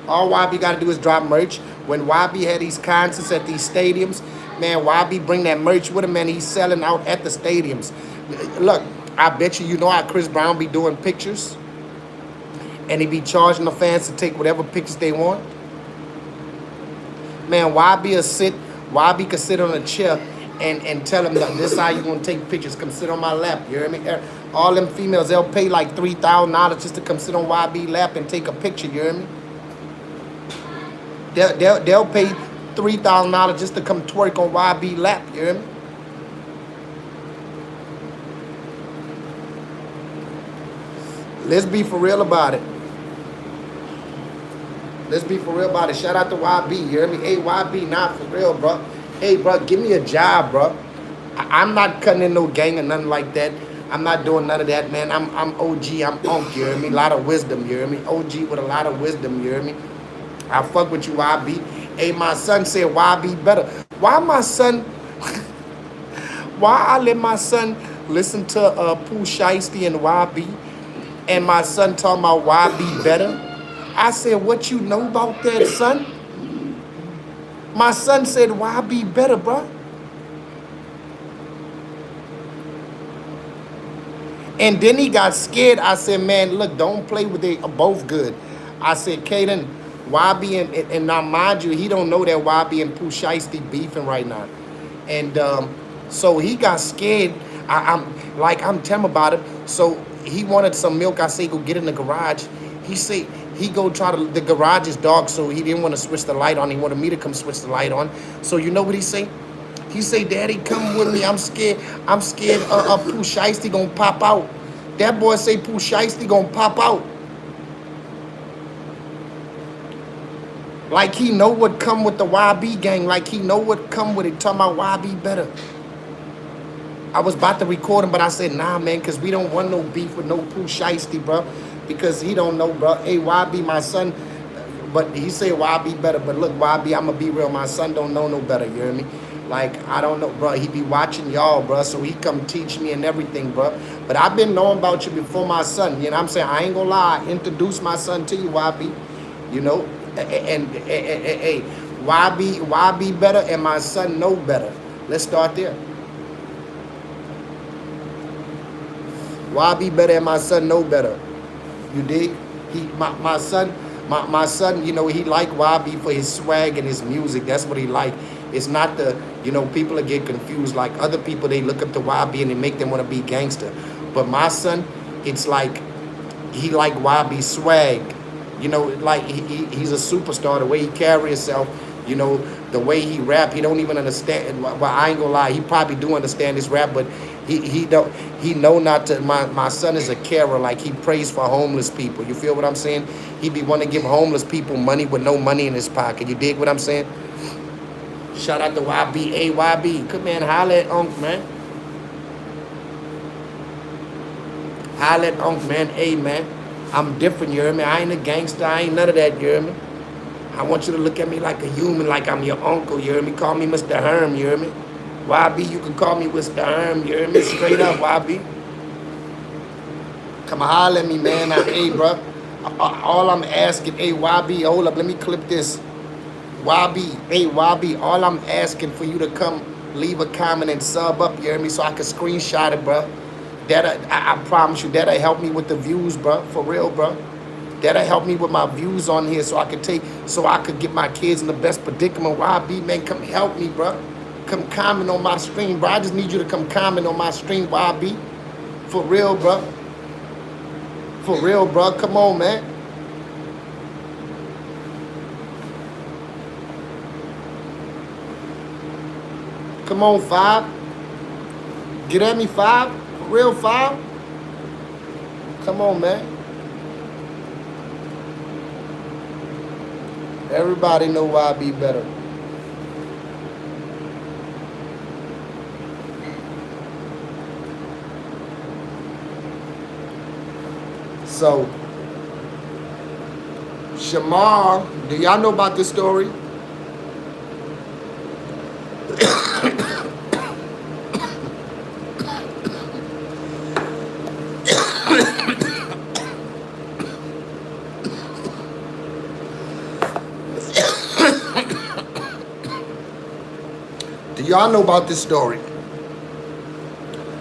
All YB gotta do is drop merch. When YB had these concerts at these stadiums, man, YB bring that merch with him, man. He's selling out at the stadiums. Look, I bet you know how Chris Brown be doing pictures, and he be charging the fans to take whatever pictures they want. Man, YB could sit on a chair and tell them that this is how you gonna take pictures. Come sit on my lap. You hear me? All them females, they'll pay like $3,000 just to come sit on YB lap and take a picture. You hear me? They'll pay $3,000 just to come twerk on YB lap. You hear me? Let's be for real about it. Let's be for real about it. Shout out to YB. You hear me? Hey, YB, not for real, bro. hey, bro, give me a job, bro. I'm not cutting in no gang or nothing like that. I'm not doing none of that, man. I'm OG, I'm Unc, you hear me? A lot of wisdom, you hear me? OG with a lot of wisdom, you hear me? I fuck with you, YB. Hey, my son said YB better. Why my son, why I let my son listen to Pooh Shiesty and YB, and my son talking about YB better? I said, what you know about that, son? My son said YB better, bro. And then he got scared. I said, man, look, don't play with it. Both good. I said, Kaden, YB and now mind you, he don't know that YB and Pooh Shiesty beefing right now. And so he got scared. I'm telling him about it. So he wanted some milk. I say, go get in the garage. He said he go try to, the garage is dark, so he didn't want to switch the light on. He wanted me to come switch the light on. So you know what he say? He say, Daddy, come with me. I'm scared. I'm scared Pooh Shiesty gonna pop out. That boy say Pooh Shiesty gonna pop out. Like he know what come with the YB gang. Like he know what come with it. Talking about YB better. I was about to record him, but I said, nah, man, because we don't want no beef with no Pooh Shiesty, bro. Because he don't know, bro. Hey, YB, my son. But he say YB better. But look, YB, I'm going to be real. My son don't know no better, you hear me? Like, I don't know, bro. He be watching y'all, bro. So he come teach me and everything, bro. But I've been knowing about you before my son. You know what I'm saying? I ain't going to lie. I introduced my son to you, YB. You know? And hey, YB better and my son know better. Let's start there. YB better and my son know better. You dig? My son, you know, he like YB for his swag and his music. That's what he like. It's not the, you know, people that get confused. Like other people, they look up to YB and they make them want to be gangster. But my son, it's like, he like YB swag. You know, like he's a superstar. The way he carry himself, you know, the way he rap, he don't even understand. Well, I ain't gonna lie, he probably do understand his rap, but he know not to. My son is a carer. Like he prays for homeless people. You feel what I'm saying? He be want to give homeless people money with no money in his pocket. You dig what I'm saying? Shout out to YB. Hey, YB, come man, holla at Unc, man. Holla at Unc, man. Hey, man, I'm different, you hear me? I ain't a gangster. I ain't none of that, you hear me? I want you to look at me like a human, like I'm your uncle, you hear me? Call me Mr. Herm, you hear me? YB, you can call me Mr. Herm, you hear me? Straight up, YB. Come holler at me, man. Hey, bro. All I'm asking, hey, YB, hold up, let me clip this. YB, hey, YB, all I'm asking for you to come leave a comment and sub up, you hear me? So I can screenshot it, bro. I promise you, that'll help me with the views, bro. For real, bro. That'll help me with my views on here so I could get my kids in the best predicament. YB, man, come help me, bro. Come comment on my stream, bro. I just need you to come comment on my stream, YB. For real, bro. For real, bro. Come on, man. Come on, 5. Get at me, 5. For real, 5. Come on, man. Everybody know YB better. So, Shamar, do y'all know about this story? Do y'all know about this story?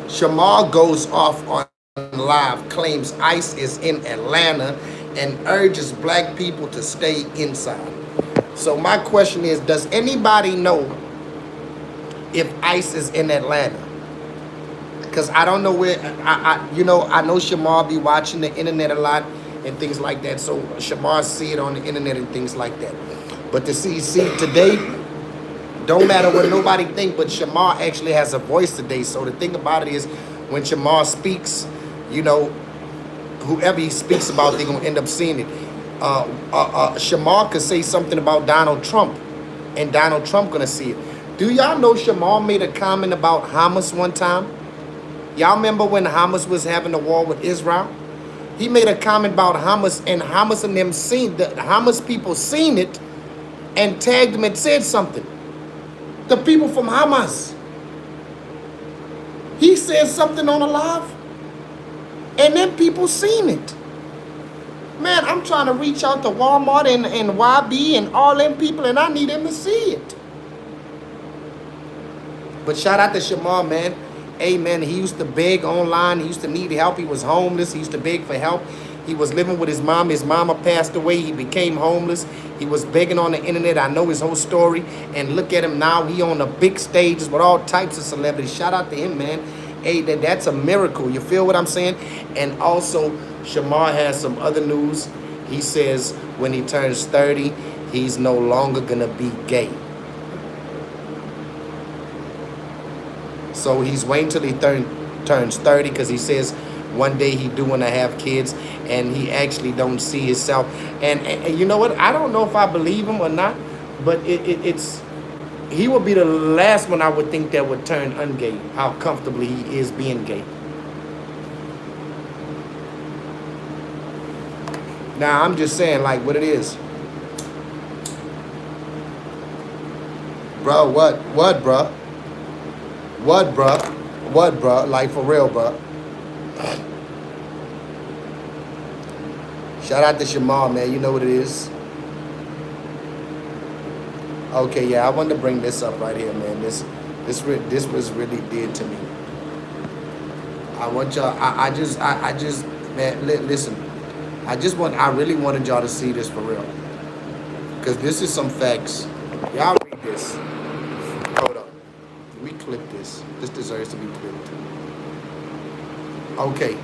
Shamar goes off on live, claims ICE is in Atlanta and urges black people to stay inside. So my question is, does anybody know if ICE is in Atlanta? Because I don't know where, I know Shamar be watching the internet a lot and things like that. So Shamar see it on the internet and things like that. But to see today, don't matter what nobody think, but Shamar actually has a voice today. So the thing about it is, when Shamar speaks, you know, whoever he speaks about, they're going to end up seeing it. Shamar could say something about Donald Trump, and Donald Trump going to see it. Do y'all know Shamar made a comment about Hamas one time? Y'all remember when Hamas was having a war with Israel? He made a comment about Hamas, and Hamas and them seen the Hamas people seen it and tagged him and said something. The people from Hamas. He said something on a live, and then people seen it. Man, I'm trying to reach out to Walmart and YB and all them people, and I need them to see it. But shout out to Shamar, man. Hey, man, he used to beg online. He used to need help. He was homeless. He used to beg for help. He was living with his mom. His mama passed away. He became homeless. He was begging on the internet. I know his whole story. And look at him now. He on the big stages with all types of celebrities. Shout out to him, man. Hey, that's a miracle. You feel what I'm saying? And also, Shamar has some other news. He says when he turns 30, he's no longer going to be gay. So he's waiting till he turns 30 because he says one day he do want to have kids, and he actually don't see himself. And you know what? I don't know if I believe him or not, but it's he would be the last one I would think that would turn ungay, how comfortably he is being gay. Now, I'm just saying like what it is. Bro, what, bro? What, bro? What, bro? Like, for real, bro. Shout out to Shamar, man. You know what it is. Okay, yeah, I wanted to bring this up right here, man. This was really dear to me. I want y'all. I just, man. Listen. I really wanted y'all to see this for real, because this is some facts. Y'all read this. Hold up. We clip this. This deserves to be clipped. Okay.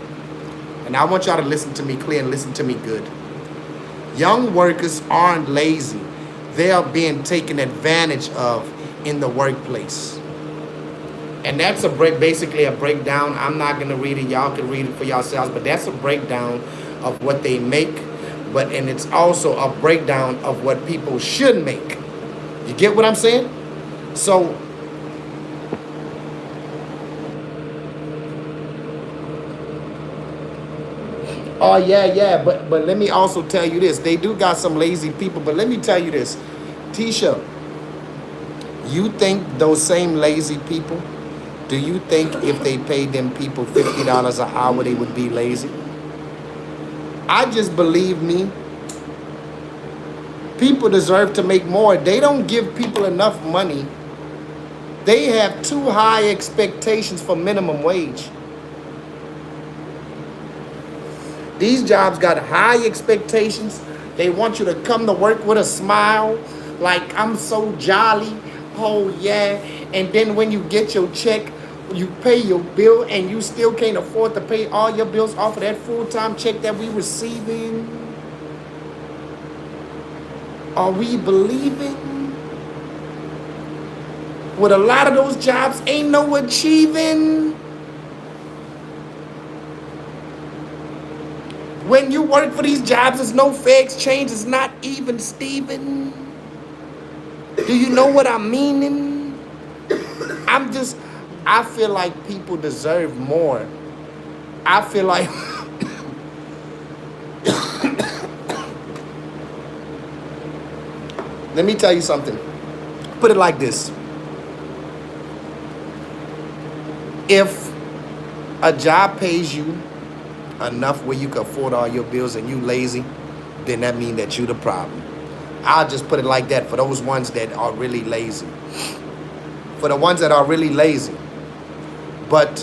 And I want y'all to listen to me clear and listen to me good. Young workers aren't lazy. They are being taken advantage of in the workplace. And that's basically a breakdown. I'm not going to read it. Y'all can read it for yourselves. But that's a breakdown of what they make. And it's also a breakdown of what people should make. You get what I'm saying? So, oh, yeah, but let me also tell you this. They do got some lazy people, but let me tell you this. Tisha, you think those same lazy people, do you think if they paid them people $50 an hour, they would be lazy? I just believe me. People deserve to make more. They don't give people enough money. They have too high expectations for minimum wage. These jobs got high expectations. They want you to come to work with a smile, like I'm so jolly. Oh yeah. And then when you get your check, you pay your bill, and you still can't afford to pay all your bills off of that full-time check that we receiving. Are we believing? With a lot of those jobs, ain't no achieving. When you work for these jobs, there's no fair exchange. It's not even Steven. Do you know what I'm meaning? I feel like people deserve more. I feel like let me tell you something. Put it like this. If a job pays you enough where you can afford all your bills and you lazy, then that means that you the problem. I'll just put it like that for those ones that are really lazy. For the ones that are really lazy. But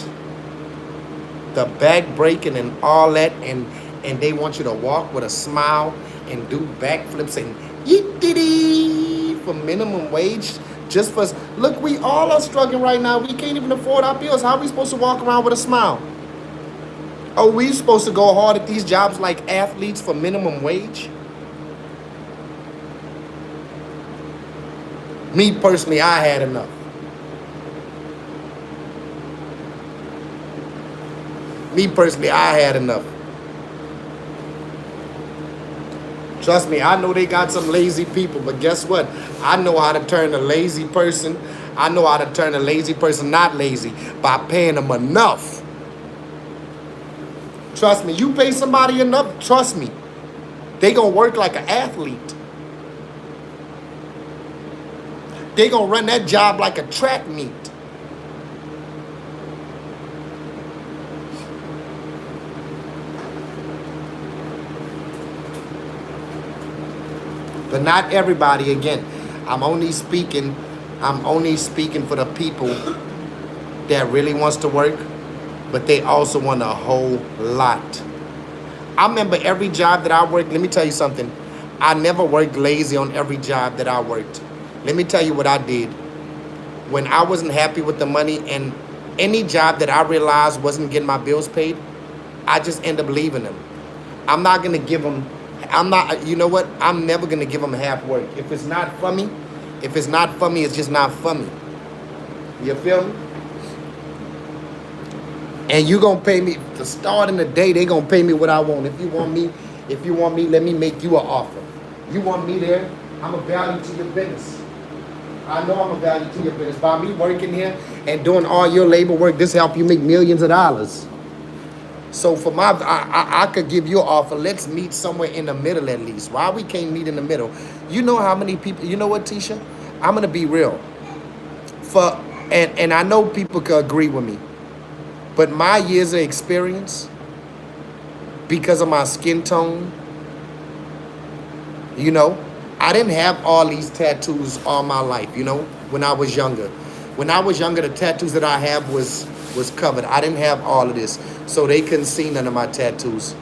the back breaking and all that, and they want you to walk with a smile and do backflips and yee-dee-dee for minimum wage. Just for, look, we all are struggling right now. We can't even afford our bills. How are we supposed to walk around with a smile? Are we supposed to go hard at these jobs like athletes for minimum wage? Me personally, I had enough. Me personally, I had enough. Trust me, I know they got some lazy people, but guess what? I know how to turn a lazy person. I know how to turn a lazy person not lazy by paying them enough. Trust me, you pay somebody enough, trust me, they gonna work like an athlete. They gonna run that job like a track meet. But not everybody. Again, I'm only speaking for the people that really wants to work, but they also want a whole lot. I remember every job that I worked, let me tell you something. I never worked lazy on every job that I worked. Let me tell you what I did. When I wasn't happy with the money and any job that I realized wasn't getting my bills paid, I just end up leaving them. I'm not gonna give them, you know what? I'm never gonna give them half work. If it's not for me, it's just not for me. You feel me? And you gonna pay me to start in the day. They gonna pay me what I want. If you want me, let me make you an offer. You want me there? I'm a value to your business. I know I'm a value to your business. By me working here and doing all your labor work, this help you make millions of dollars. So for I could give you an offer. Let's meet somewhere in the middle at least. Why we can't meet in the middle? You know how many people? You know what, Tisha? I'm gonna be real. And I know people could agree with me. But my years of experience, because of my skin tone, you know, I didn't have all these tattoos all my life, you know, when I was younger. When I was younger, the tattoos that I have was covered. I didn't have all of this, so they couldn't see none of my tattoos.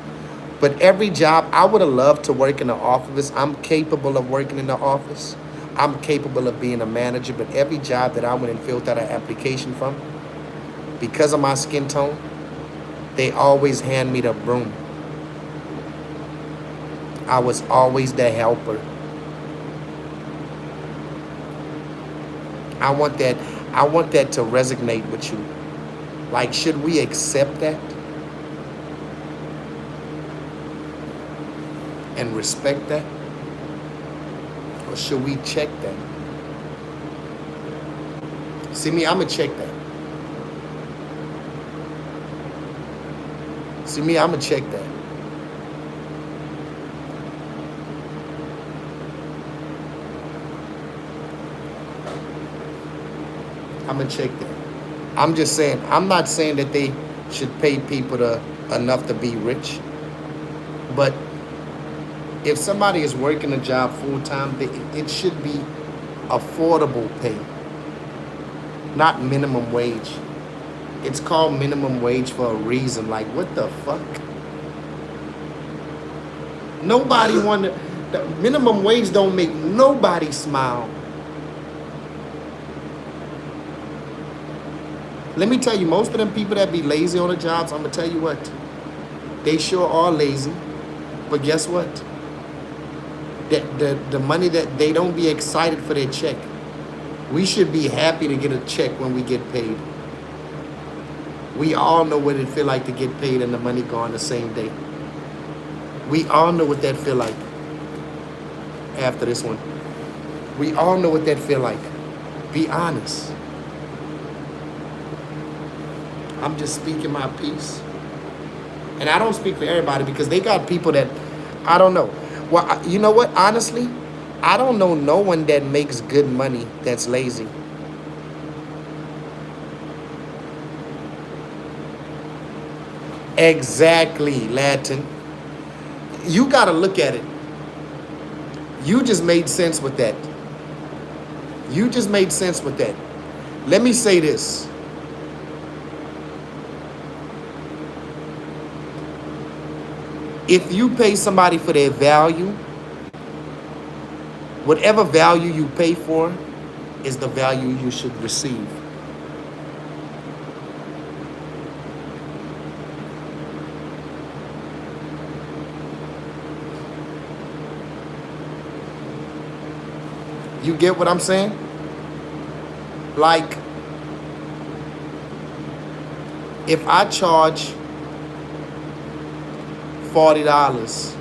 But every job, I would have loved to work in the office. I'm capable of working in the office. I'm capable of being a manager, but every job that I went and filled out an application from, because of my skin tone, they always hand me the broom. I was always the helper. I want that to resonate with you. Like, should we accept that? And respect that? Or should we check that? See me, I'ma check that. See me, I'ma check that. I'ma check that. I'm just saying, I'm not saying that they should pay people enough to be rich. But if somebody is working a job full time, it should be affordable pay, not minimum wage. It's called minimum wage for a reason. Like, what the fuck? Nobody the minimum wage don't make nobody smile. Let me tell you, most of them people that be lazy on the jobs, I'm gonna tell you what, they sure are lazy. But guess what? The money that they don't be excited for their check. We should be happy to get a check when we get paid. We all know what it feel like to get paid and the money gone the same day. We all know what that feel like after this one. We all know what that feel like. Be honest. I'm just speaking my piece. And I don't speak for everybody because they got people that, I don't know. Well, you know what? Honestly, I don't know no one that makes good money that's lazy. Exactly, Latin. You got to look at it. You just made sense with that. You just made sense with that. Let me say this. If you pay somebody for their value, whatever value you pay for is the value you should receive. You get what I'm saying? Like, if I charge $40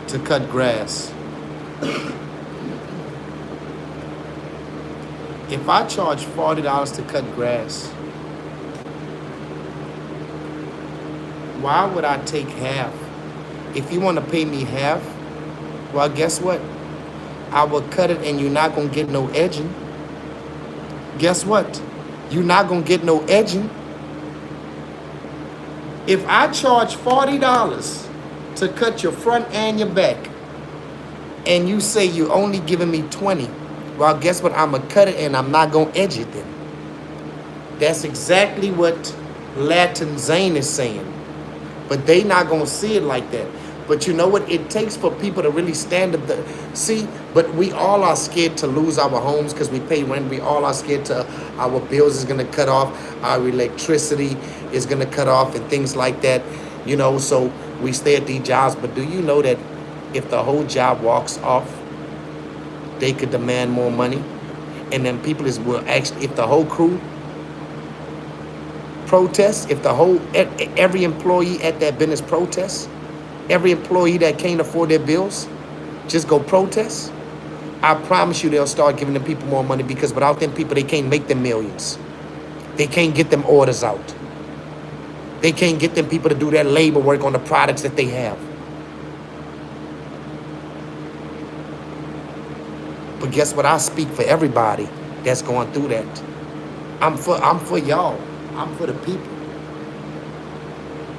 to cut grass, If I charge $40 to cut grass, why would I take half? If you want to pay me half, well, guess what? I will cut it and you're not going to get no edging. Guess what? You're not going to get no edging. If I charge $40 to cut your front and your back, and you say you're only giving me 20, well, guess what? I'm going to cut it and I'm not going to edge it then. That's exactly what Latin Zane is saying. But they not going to see it like that. But you know what? It takes for people to really stand up. See, but we all are scared to lose our homes because we pay rent. We all are scared to our bills is going to cut off. Our electricity is going to cut off and things like that. You know, so we stay at these jobs. But do you know that if the whole job walks off, they could demand more money? And then people will actually, if the whole crew protests, if the whole, every employee at that business protests, every employee that can't afford their bills just go protest, I promise you they'll start giving them people more money, because without them people, they can't make them millions. They can't get them orders out. They can't get them people to do their labor work on the products that they have. But guess what? I speak for everybody that's going through that. I'm for y'all. I'm for the people.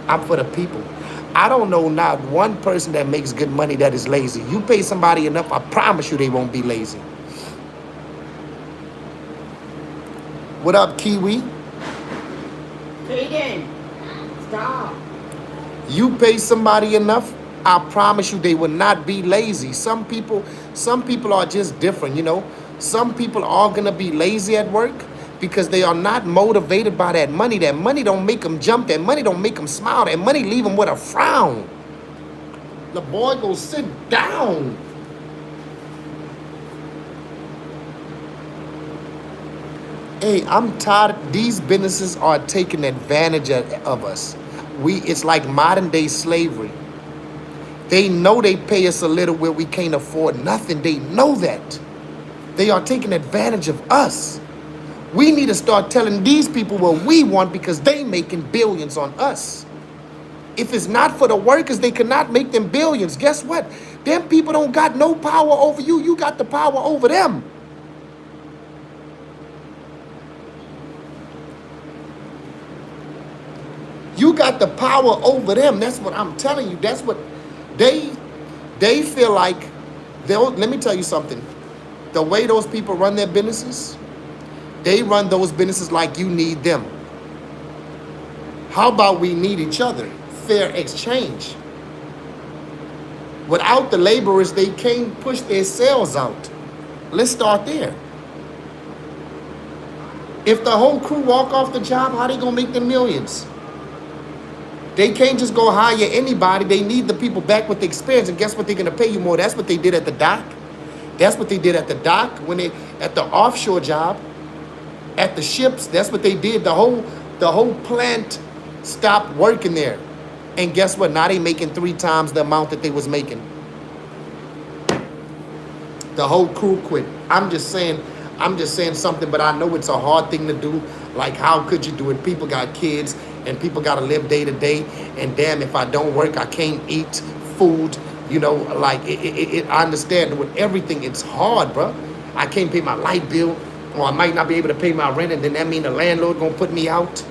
I'm for the people. I don't know not one person that makes good money that is lazy. You pay somebody enough, I promise you they won't be lazy. What up, Kiwi? Jaden, stop. You pay somebody enough, I promise you they will not be lazy. Some people are just different, you know. Some people are gonna be lazy at work because they are not motivated by that money. That money don't make them jump. That money don't make them smile. That money leave them with a frown. The boy go sit down. Hey, I'm tired. These businesses are taking advantage of us. It's like modern day slavery. They know they pay us a little where we can't afford nothing. They know that. They are taking advantage of us. We need to start telling these people what we want, because they making billions on us. If it's not for the workers, they cannot make them billions. Guess what? Them people don't got no power over you. You got the power over them. You got the power over them. That's what I'm telling you. That's what they feel like. Let me tell you something. The way those people run their businesses, they run those businesses like you need them. How about we need each other? Fair exchange. Without the laborers, they can't push their sales out. Let's start there. If the whole crew walk off the job, how they gonna make them millions? They can't just go hire anybody. They need the people back with the experience. And guess what? They're gonna pay you more. That's what they did at the dock. That's what they did at the dock when they at the offshore job. At the ships, that's what they did. The whole plant stopped working there. And guess what? Now they making 3 times the amount that they was making. The whole crew quit. I'm just saying something, but I know it's a hard thing to do. Like, how could you do it? People got kids and people got to live day to day. And damn, if I don't work, I can't eat food. You know, like, I understand with everything, it's hard, bro. I can't pay my light bill. Or I might not be able to pay my rent, and then that mean the landlord gonna put me out.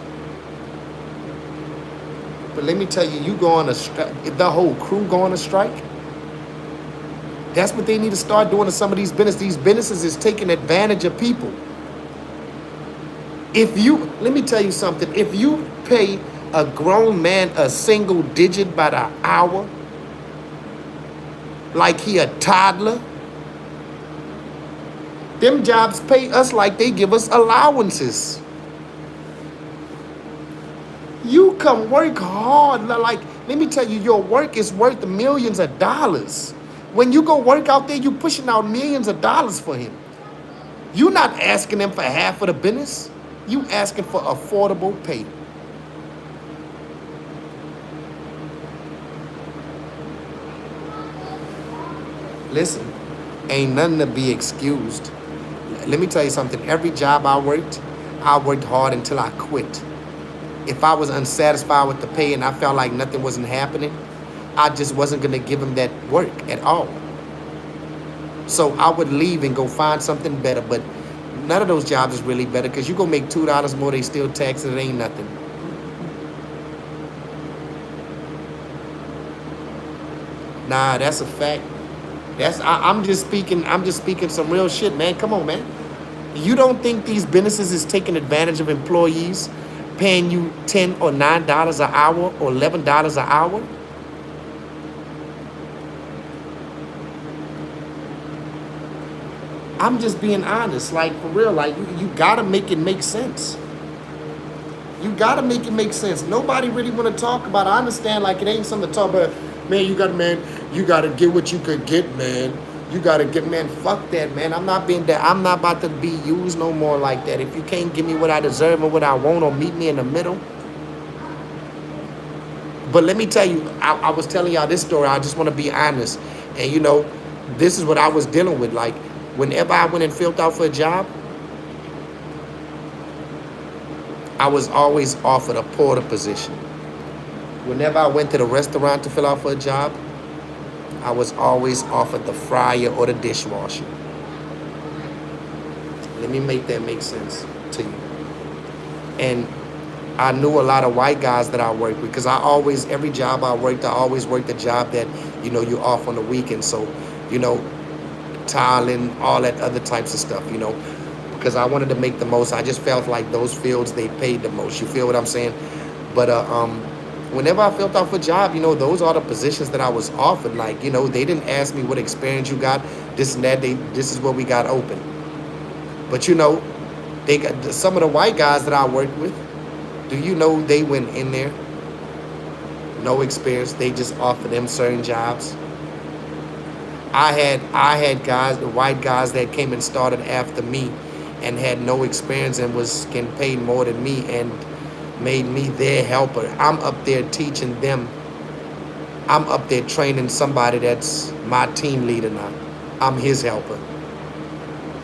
But let me tell you, you go on a strike, if the whole crew go on a strike, that's what they need to start doing to some of these businesses. These businesses is taking advantage of people. Let me tell you something, if you pay a grown man a single digit by the hour, like he a toddler, them jobs pay us like they give us allowances. You come work hard. Like, let me tell you, your work is worth millions of dollars. When you go work out there, you pushing out millions of dollars for him. You're not asking them for half of the business. You asking for affordable pay. Listen, ain't nothing to be excused. let me tell you something. Every job I worked hard until I quit. If I was unsatisfied with the pay and I felt like nothing wasn't happening, I just wasn't going to give them that work at all. So I would leave and go find something better. But none of those jobs is really better because you go make $2 more, they still tax it. It ain't nothing. Nah, that's a fact. I'm just speaking. I'm just speaking some real shit, man. Come on, man. You don't think these businesses is taking advantage of employees, paying you $10 or $9 an hour or $11 an hour? I'm just being honest, like for real. Like you gotta make it make sense. You gotta make it make sense. Nobody really want to talk about it. I understand, like it ain't something to talk about. Man, you gotta get what you could get, man. You gotta get, man. Fuck that, man. I'm not being that. I'm not about to be used no more like that. If you can't give me what I deserve or what I want, or meet me in the middle. But let me tell you, I was telling y'all this story. I just want to be honest, and you know, this is what I was dealing with. Like, whenever I went and filled out for a job, I was always offered a porter position. Whenever I went to the restaurant to fill out for a job, I was always offered the fryer or the dishwasher. Let me make that make sense to you. And I knew a lot of white guys that I worked with because every job I always worked a job that, you know, you're off on the weekend. So, you know, tiling, all that other types of stuff, you know, because I wanted to make the most. I just felt like those fields, they paid the most. You feel what I'm saying? But whenever I filled out for a job, you know, those are the positions that I was offered. Like, you know, they didn't ask me what experience you got, this and that. This is what we got open. But, you know, they got some of the white guys that I worked with. Do you know they went in there? No experience. They just offered them certain jobs. I had guys, the white guys that came and started after me and had no experience and was getting paid more than me and made me their helper. I'm up there teaching them. I'm up there training somebody that's my team leader now. I'm his helper.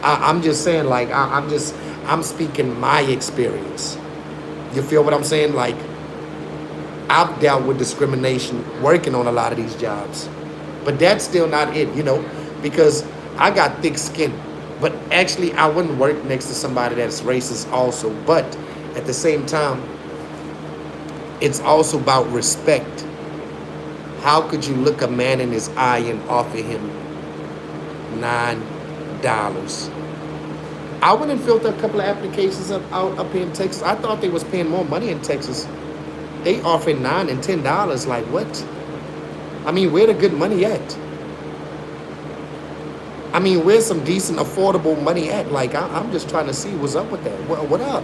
I'm just saying, like, I'm speaking my experience. You feel what I'm saying? Like, I've dealt with discrimination working on a lot of these jobs. But that's still not it, you know, because I got thick skin. But actually, I wouldn't work next to somebody that's racist also. But at the same time, it's also about respect. How could you look a man in his eye and offer him $9? I went and filled a couple of applications up here in Texas. I thought they was paying more money in Texas. They offering $9 and $10. Like, what? I mean, where the good money at? I mean, where's some decent, affordable money at? Like, I'm just trying to see what's up with that. What up?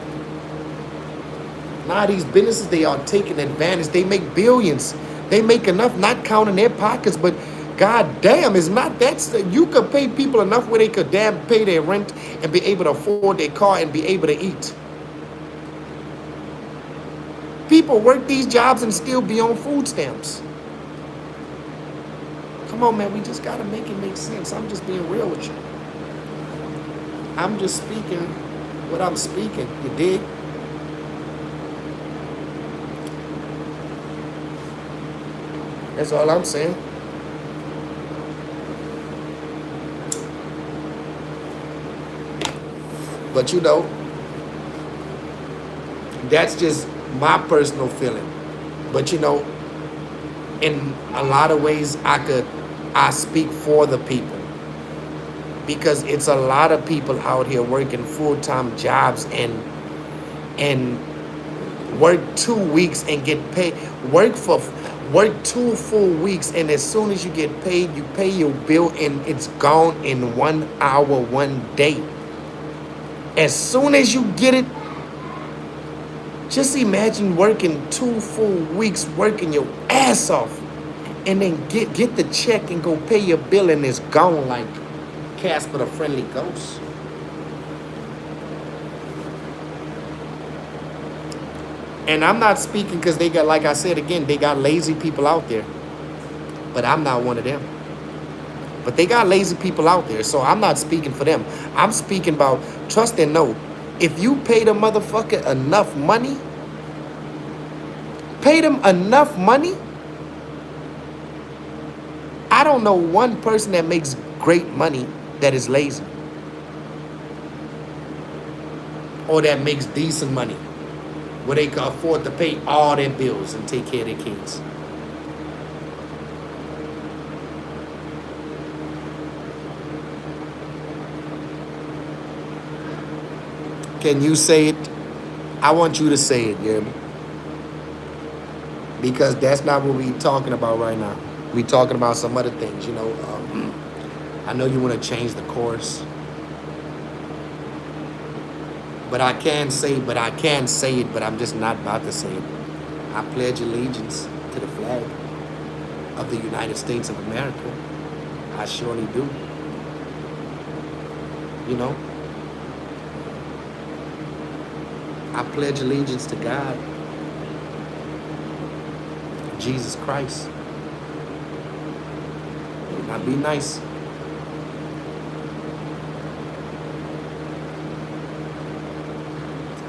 Now these businesses, they are taking advantage. They make billions. They make enough, not counting their pockets, but God damn, it's not that. You could pay people enough where they could damn pay their rent and be able to afford their car and be able to eat. People work these jobs and still be on food stamps. Come on, man, we just got to make it make sense. I'm just being real with you. I'm just speaking what I'm speaking. You dig? That's all I'm saying. But you know, that's just my personal feeling. But you know, in a lot of ways, I speak for the people. Because it's a lot of people out here working full-time jobs and work 2 weeks and get paid. Work 2 full weeks, and as soon as you get paid, you pay your bill and it's gone in 1 hour, 1 day. As soon as you get it, just imagine working 2 full weeks, working your ass off, and then get the check and go pay your bill and it's gone like Casper the Friendly Ghost. And I'm not speaking because they got, like I said again, they got lazy people out there. But I'm not one of them. But they got lazy people out there, so I'm not speaking for them. I'm speaking about trust and know. If you pay the motherfucker enough money, pay them enough money. I don't know one person that makes great money that is lazy or that makes decent money where they can afford to pay all their bills and take care of their kids. Can you say it? I want you to say it, you hear me? Because that's not what we're talking about right now. We're talking about some other things, you know. I know you want to change the course. But I can say it, but I'm just not about to say it. I pledge allegiance to the flag of the United States of America. I surely do. You know? I pledge allegiance to God, Jesus Christ. Now be nice.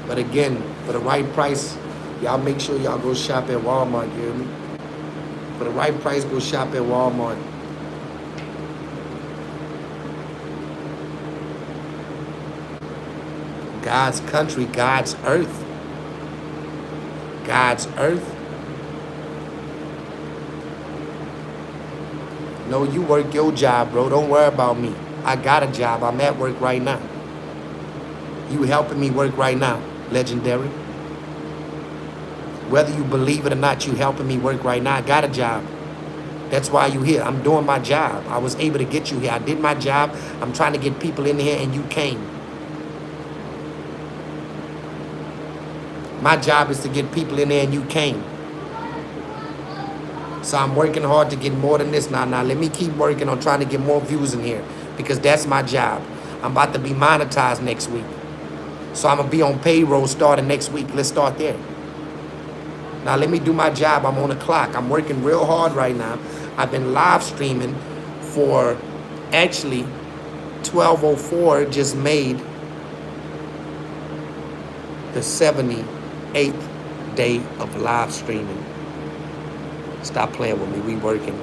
But again, for the right price, y'all make sure y'all go shop at Walmart, you hear me? For the right price, go shop at Walmart. God's country, God's earth. God's earth. No, you work your job, bro. Don't worry about me. I got a job. I'm at work right now. You helping me work right now, legendary. Whether you believe it or not, you helping me work right now. I got a job. That's why you here. I'm doing my job. I was able to get you here. I did my job. I'm trying to get people in here and you came. My job is to get people in there and you came. So I'm working hard to get more than this now. Now let me keep working on trying to get more views in here because that's my job. I'm about to be monetized next week. So I'm going to be on payroll starting next week. Let's start there. Now let me do my job. I'm on the clock. I'm working real hard right now. I've been live streaming for actually 12:04 just made the 78th day of live streaming. Stop playing with me. We working.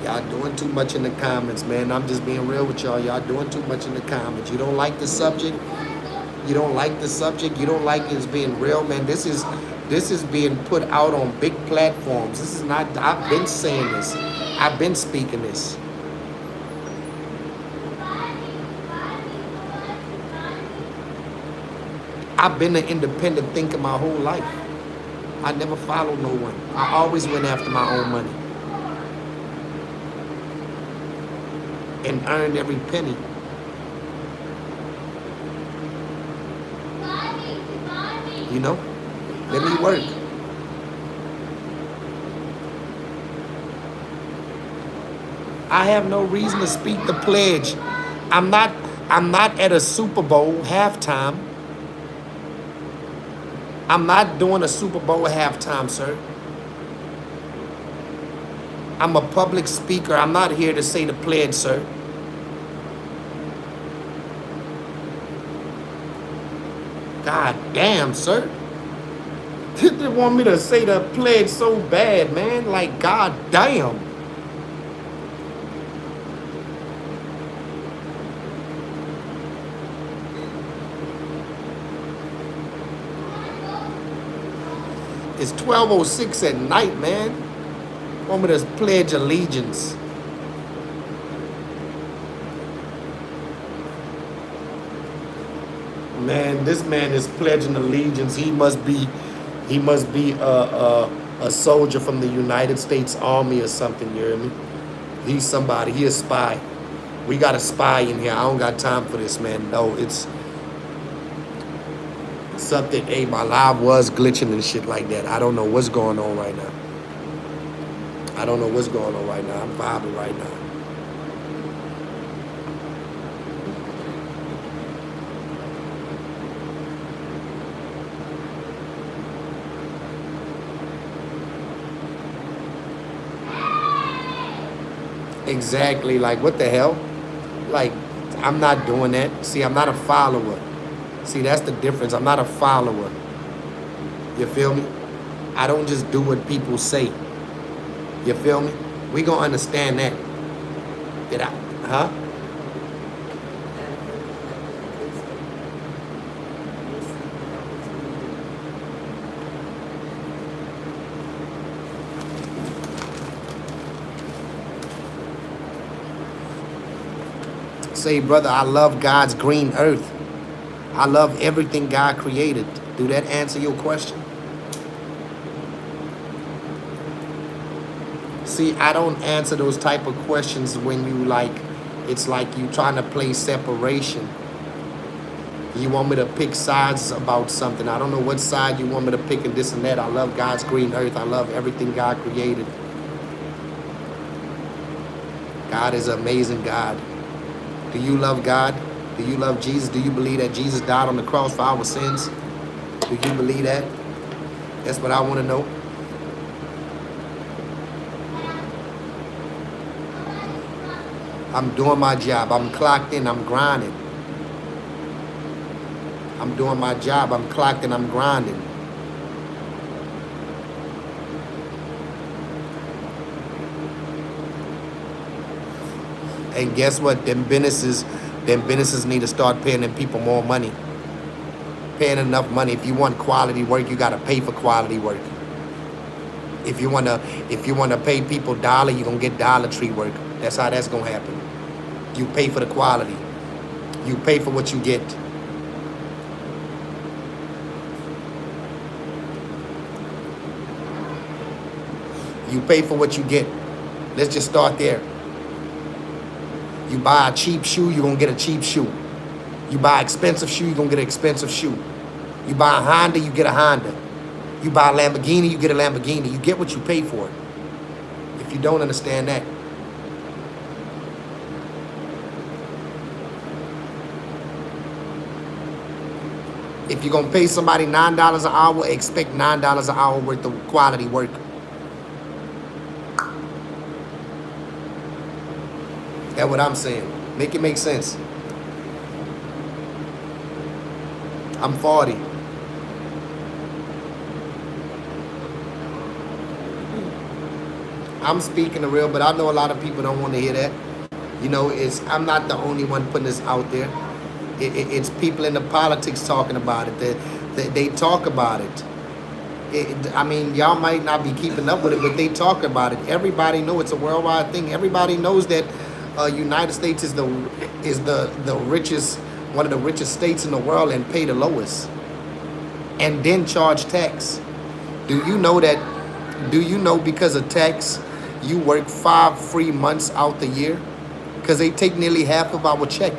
Y'all doing too much in the comments, man. I'm just being real with y'all. Y'all doing too much in the comments. You don't like the subject. You don't like the subject. You don't like it as being real, man. This is being put out on big platforms. This is not, I've been saying this. I've been speaking this. I've been an independent thinker my whole life. I never followed no one. I always went after my own money. And earned every penny. You know? Let me work. I have no reason to speak the pledge. I'm not at a Super Bowl halftime. I'm not doing a Super Bowl halftime, sir. I'm a public speaker. I'm not here to say the pledge, sir. God damn, sir. They want me to say the pledge so bad, man. Like, god damn. It's 12:06 at night, man. Want me to pledge allegiance. Man, this man is pledging allegiance. He must be a soldier from the United States Army or something, you hear me? He's somebody, he a spy. We got a spy in here. I don't got time for this, man. No, it's something, hey, my live was glitching and shit like that. I don't know what's going on right now. I don't know what's going on right now. I'm vibing right now. Exactly. Like, what the hell? Like, I'm not doing that. See, I'm not a follower. See, that's the difference. I'm not a follower. You feel me? I don't just do what people say. You feel me? We gonna understand that. Did I? Huh? Say, brother, I love God's green earth. I love everything God created. Do that answer your question? See, I don't answer those type of questions when you like, it's like you trying to play separation. You want me to pick sides about something. I don't know what side you want me to pick and this and that. I love God's green earth. I love everything God created. God is an amazing God. Do you love God? Do you love Jesus? Do you believe that Jesus died on the cross for our sins? Do you believe that? That's what I want to know. I'm doing my job. I'm clocked in. I'm grinding. I'm doing my job. I'm clocked in. I'm grinding. And guess what? Them businesses need to start paying them people more money. Paying enough money. If you want quality work, you gotta pay for quality work. If you wanna pay people dollar, you're gonna get Dollar Tree work. That's how that's gonna happen. You pay for the quality. You pay for what you get. You pay for what you get. Let's just start there. You buy a cheap shoe, you're gonna get a cheap shoe. You buy an expensive shoe, you're gonna get an expensive shoe. You buy a Honda, you get a Honda. You buy a Lamborghini, you get a Lamborghini. You get what you pay for it. If you don't understand that. If you're gonna pay somebody $9 an hour, expect $9 an hour worth of quality work. That's what I'm saying. Make it make sense. I'm 40. I'm speaking the real, but I know a lot of people don't want to hear that. You know, I'm not the only one putting this out there. It's people in the politics talking about it. They talk about it. I mean, y'all might not be keeping up with it, but they talk about it. Everybody knows it's a worldwide thing. Everybody knows that United States is the richest, one of the richest states in the world, and pay the lowest, and then charge tax. Do you know that? Do you know because of tax, you work 5 free months out the year? Because they take nearly half of our check.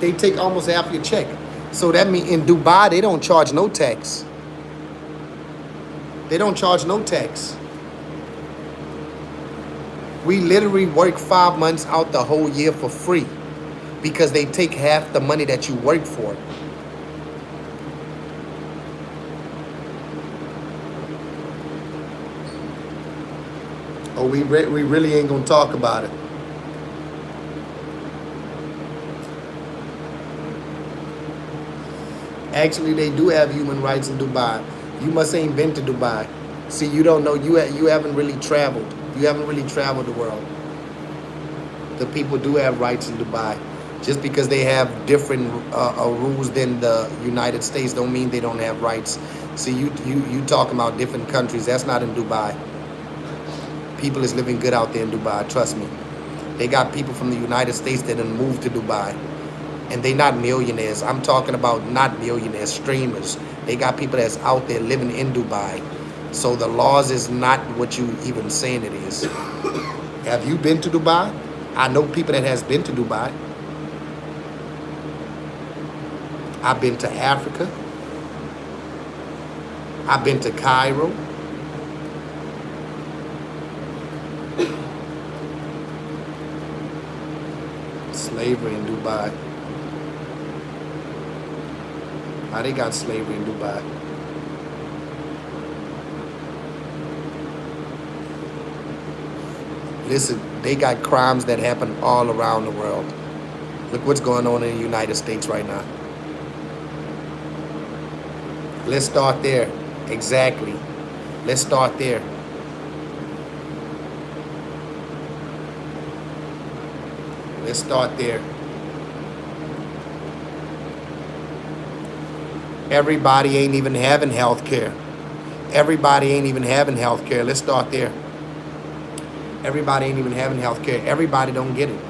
They take almost half your check. So that means in Dubai, they don't charge no tax. They don't charge no tax. We literally work 5 months out the whole year for free because they take half the money that you work for. Oh, we really ain't gonna talk about it. Actually, they do have human rights in Dubai. You must ain't been to Dubai. See, you don't know. You haven't really traveled. You haven't really traveled the world. The people do have rights in Dubai. Just because they have different rules than the United States don't mean they don't have rights. See, you talking about different countries. That's not in Dubai. People is living good out there in Dubai. Trust me. They got people from the United States that done moved to Dubai. And they not millionaires. I'm talking about not millionaires, streamers. They got people that's out there living in Dubai. So the laws is not what you even saying it is. Have you been to Dubai? I know people that has been to Dubai. I've been to Africa. I've been to Cairo. Slavery in Dubai. How they got slavery in Dubai? Listen, they got crimes that happen all around the world. Look what's going on in the United States right now. Let's start there. Exactly. Let's start there. Let's start there. Everybody ain't even having health care. Everybody ain't even having health care. Let's start there. Everybody ain't even having health care. Everybody don't get it.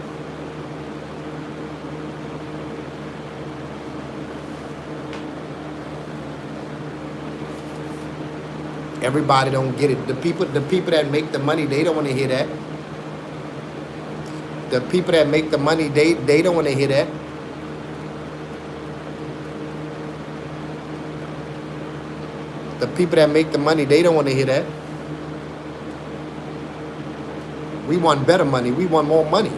Everybody don't get it. The people that make the money, they don't want to hear that. The people that make the money, they don't want to hear that. The people that make the money, they don't want to hear that. We want better money. We want more money.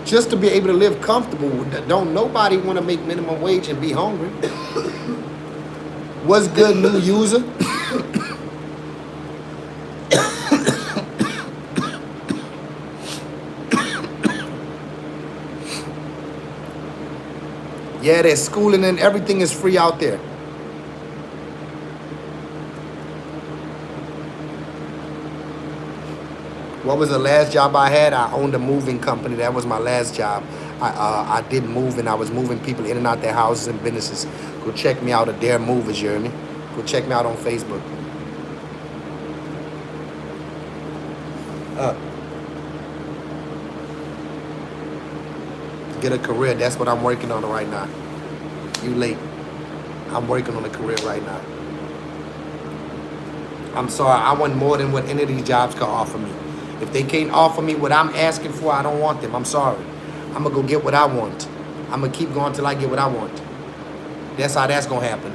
Just to be able to live comfortable. Don't nobody want to make minimum wage and be hungry. What's good, new user? Yeah, there's schooling and everything is free out there. What was the last job I had? I owned a moving company. That was my last job. I did moving. I was moving people in and out their houses and businesses. Go check me out at Dare Movers, you hear me? Go check me out on Facebook. Get a career. That's what I'm working on right now. You late. I'm working on a career right now. I'm sorry. I want more than what any of these jobs can offer me. If they can't offer me what I'm asking for, I don't want them. I'm sorry. I'm going to go get what I want. I'm going to keep going till I get what I want. That's how that's going to happen.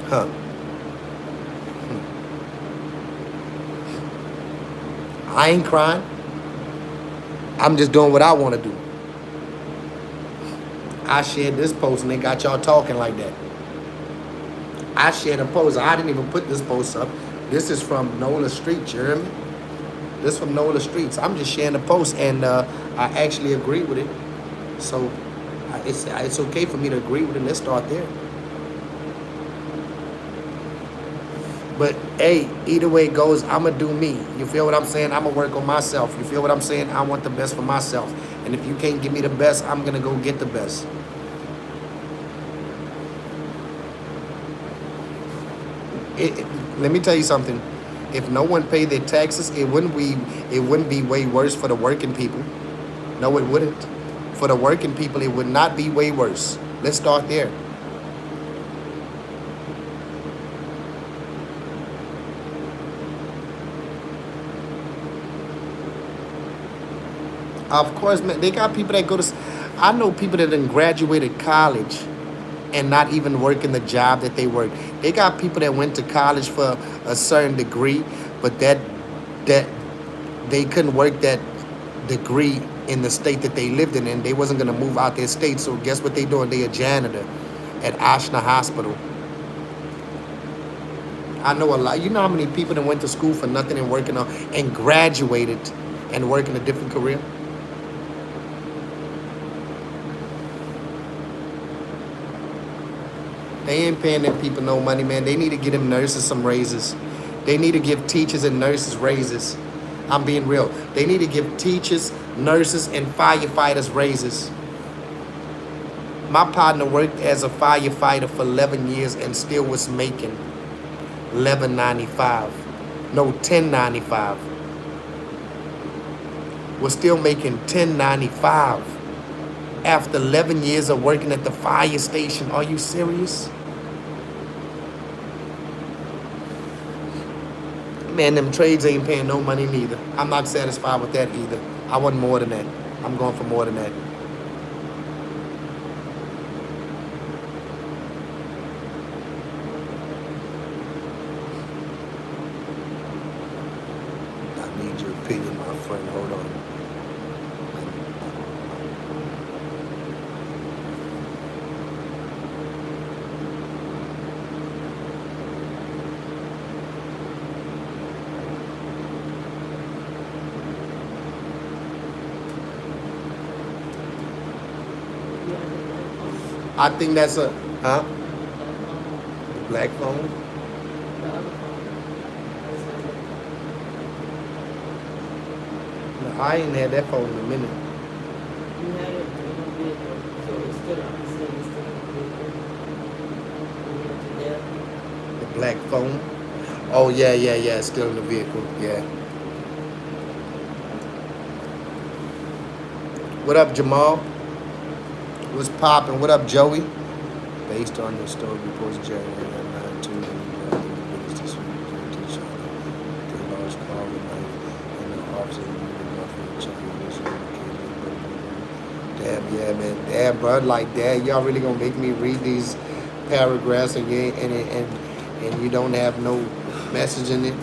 Huh. I ain't crying. I'm just doing what I want to do. I shared this post and they got y'all talking like that. I shared a post. I didn't even put this post up. This is from Nola Street, you hear me? This is from Nola Streets. I'm just sharing a post and I actually agree with it. So it's okay for me to agree with it. Let's start there. But hey, either way it goes, I'ma do me. You feel what I'm saying? I'ma work on myself. You feel what I'm saying? I want the best for myself. And if you can't give me the best, I'm gonna go get the best. Let me tell you something. If no one paid their taxes, it wouldn't be way worse for the working people. No, it wouldn't. For the working people, it would not be way worse. Let's start there. Of course, man, they got people that go to... I know people that done graduated college and not even working the job that they work. They got people that went to college for a certain degree, but that they couldn't work that degree in the state that they lived in, and they wasn't gonna move out their state. So guess what they doing? They a janitor at Ashna Hospital. I know a lot. You know how many people that went to school for nothing and working on and graduated and working a different career? They ain't paying them people no money, man. They need to give them nurses some raises. They need to give teachers and nurses raises. I'm being real. They need to give teachers, nurses, and firefighters raises. My partner worked as a firefighter for 11 years and still was making $11.95. No, $10.95. Was still making $10.95 after 11 years of working at the fire station. Are you serious? Man, them trades ain't paying no money neither. I'm not satisfied with that either. I want more than that. I'm going for more than that. I need your opinion, my friend. Hold on. I think that's a, huh? Black phone? No, I ain't had that phone in a minute. You had it in a vehicle, so it's still on the same, it's still in the vehicle. You went to The black phone? Oh, yeah, it's still in the vehicle, yeah. What up, Jamal? What's poppin'? What up, Joey? Based on the story reports, Jerry and 9 2 and this week, each other. The large car with knife and the officer moving off of each other. Damn, yeah, man. Damn, bro. Like, damn, y'all really gonna make me read these paragraphs and you don't have no message in it?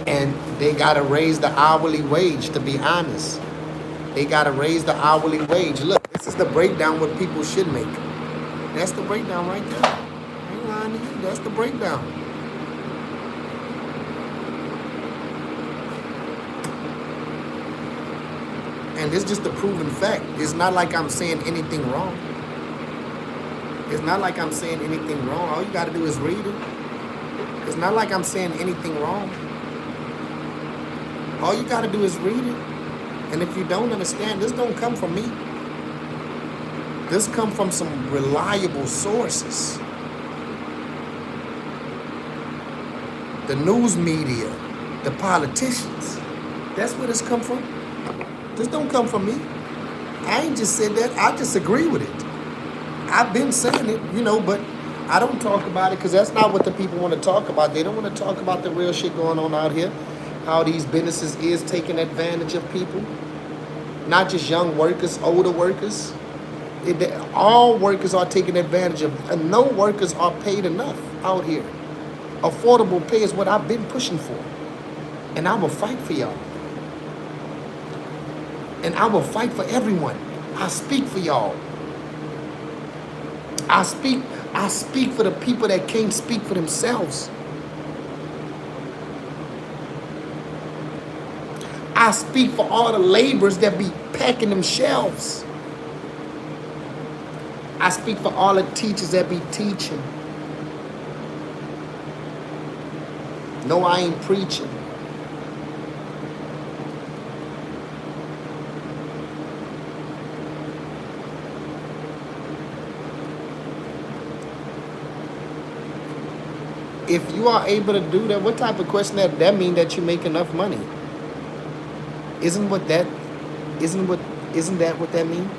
And they gotta raise the hourly wage, to be honest. They gotta raise the hourly wage. Look, this is the breakdown what people should make. That's the breakdown right there. I ain't lying to you. That's the breakdown. And it's just a proven fact. It's not like I'm saying anything wrong. It's not like I'm saying anything wrong. All you gotta do is read it. It's not like I'm saying anything wrong. All you gotta do is read it. And if you don't understand, this don't come from me. This come from some reliable sources. The news media, the politicians. That's where this come from. This don't come from me. I ain't just said that. I just agree with it. I've been saying it, but I don't talk about it because that's not what the people want to talk about. They don't want to talk about the real shit going on out here. How these businesses is taking advantage of people. Not just young workers, older workers. All workers are taking advantage of, and no workers are paid enough out here. Affordable pay is what I've been pushing for. And I will fight for y'all. And I will fight for everyone. I speak for y'all. I speak for the people that can't speak for themselves. I speak for all the laborers that be packing them shelves. I speak for all the teachers that be teaching. No, I ain't preaching. If you are able to do that, what type of question that mean that you make enough money? Isn't that what that mean?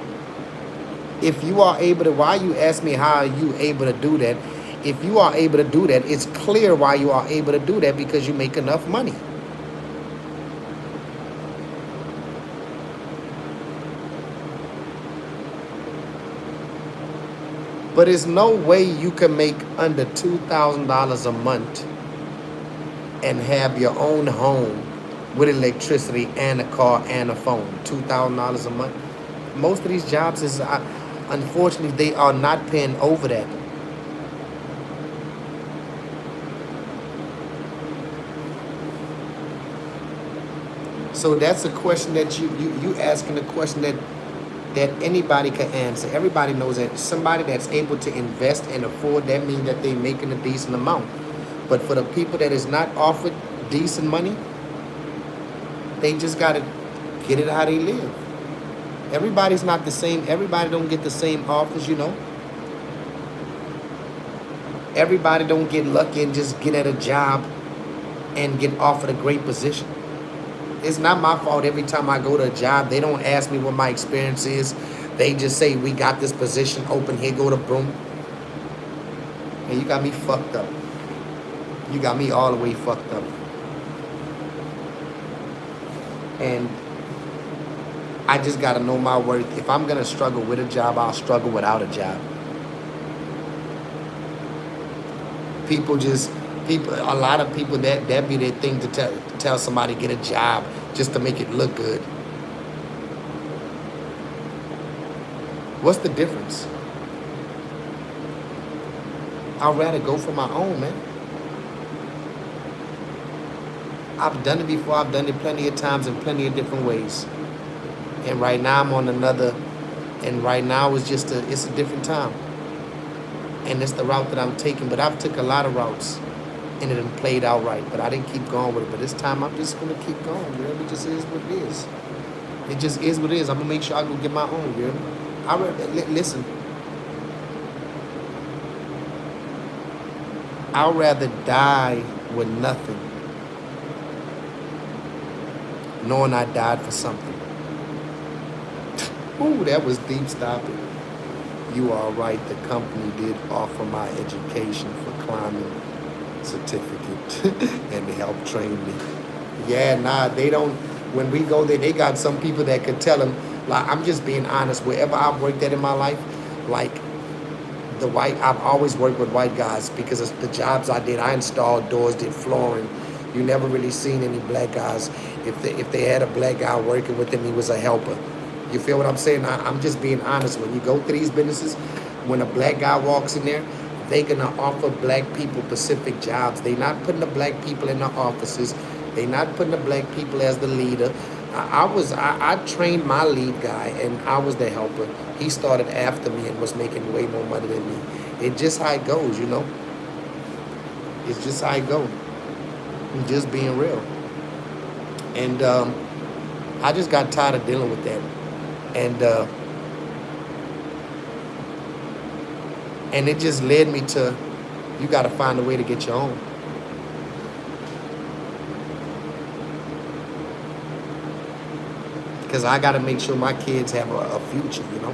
If you are able to, why you ask me how are you able to do that? If you are able to do that, it's clear why you are able to do that, because you make enough money. But there's no way you can make under $2,000 a month and have your own home with electricity and a car and a phone. $2,000 a month. Most of these jobs is, unfortunately, they are not paying over that. So that's a question that you asking a question that anybody can answer. Everybody knows that somebody that's able to invest and afford, that means that they're making a decent amount. But for the people that is not offered decent money, they just got to get it how they live. Everybody's not the same. Everybody don't get the same offers, Everybody don't get lucky and just get at a job and get offered a great position. It's not my fault every time I go to a job. They don't ask me what my experience is. They just say, we got this position open. Here go the broom. And you got me fucked up. You got me all the way fucked up. And I just got to know my worth. If I'm going to struggle with a job, I'll struggle without a job. A lot of people, that be their thing to tell somebody get a job just to make it look good. What's the difference? I'd rather go for my own, man. I've done it before. I've done it plenty of times in plenty of different ways. And right now I'm on another, and right now it's a different time. And it's the route that I'm taking. But I've took a lot of routes and it done played out right. But I didn't keep going with it. But this time I'm just going to keep going. You know? It just is what it is. It just is what it is. I'm going to make sure I go get my own. You know? Listen. I'd rather die with nothing, knowing I died for something. Ooh, that was deep. Stop it. You are right. The company did offer my education for climbing certificate and they helped train me. Yeah, nah, they don't. When we go there, they got some people that could tell them. Like, I'm just being honest. Wherever I've worked at in my life, like I've always worked with white guys because of the jobs I did. I installed doors, did flooring. You never really seen any black guys. If they had a black guy working with them, he was a helper. You feel what I'm saying? I'm just being honest. When you go through these businesses, when a black guy walks in there, they're going to offer black people specific jobs. They're not putting the black people in the offices. They're not putting the black people as the leader. I trained my lead guy, and I was the helper. He started after me and was making way more money than me. It's just how it goes, you know? It's just how it goes. I'm just being real. And I just got tired of dealing with that. And it just led me to, you got to find a way to get your own. Because I got to make sure my kids have a future, you know.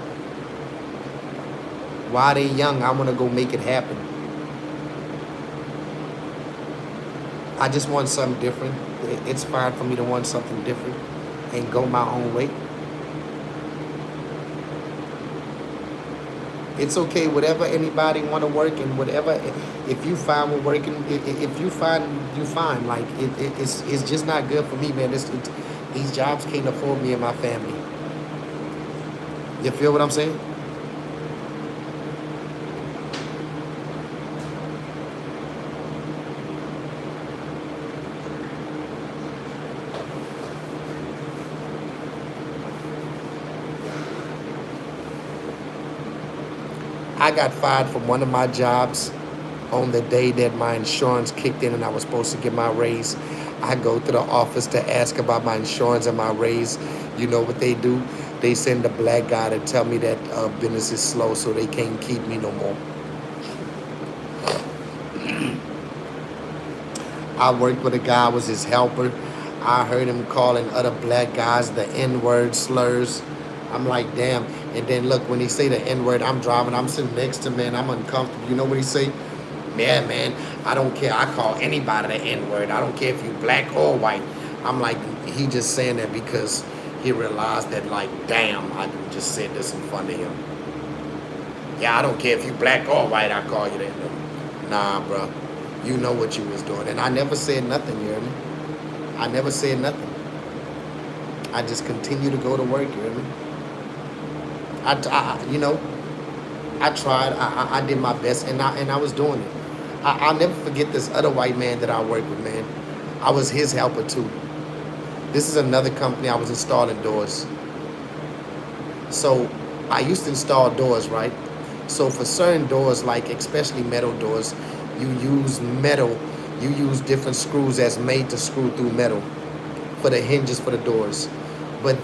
While they're young, I want to go make it happen. I just want something different. It's fine for me to want something different and go my own way. It's okay, whatever anybody want to work and whatever. If you find we're working, if you find, you find. Like, it's just not good for me, man. These jobs can't afford me and my family. You feel what I'm saying? I got fired from one of my jobs on the day that my insurance kicked in and I was supposed to get my raise. I go to the office to ask about my insurance and my raise. You know what they do? They send a black guy to tell me that business is slow, so they can't keep me no more. I worked with a guy, I was his helper. I heard him calling other black guys the N-word slurs. I'm like, damn. And then look, when he say the N-word, I'm driving, I'm sitting next to him, man, I'm uncomfortable. You know what he say? Yeah, man, I don't care. I call anybody the N-word. I don't care if you black or white. I'm like, he just saying that because he realized that, like, damn, I just said this in front of him. Yeah, I don't care if you black or white, I call you that. Nah, bro, you know what you was doing. And I never said nothing, you hear me? I never said nothing. I just continue to go to work, you hear me? You know, I tried, I did my best, and I was doing it. I'll never forget this other white man that I worked with, man. I was his helper too. This is another company. I was installing doors. So I used to install doors, right? So for certain doors, like especially metal doors, you use metal. You use different screws that's made to screw through metal for the hinges for the doors. But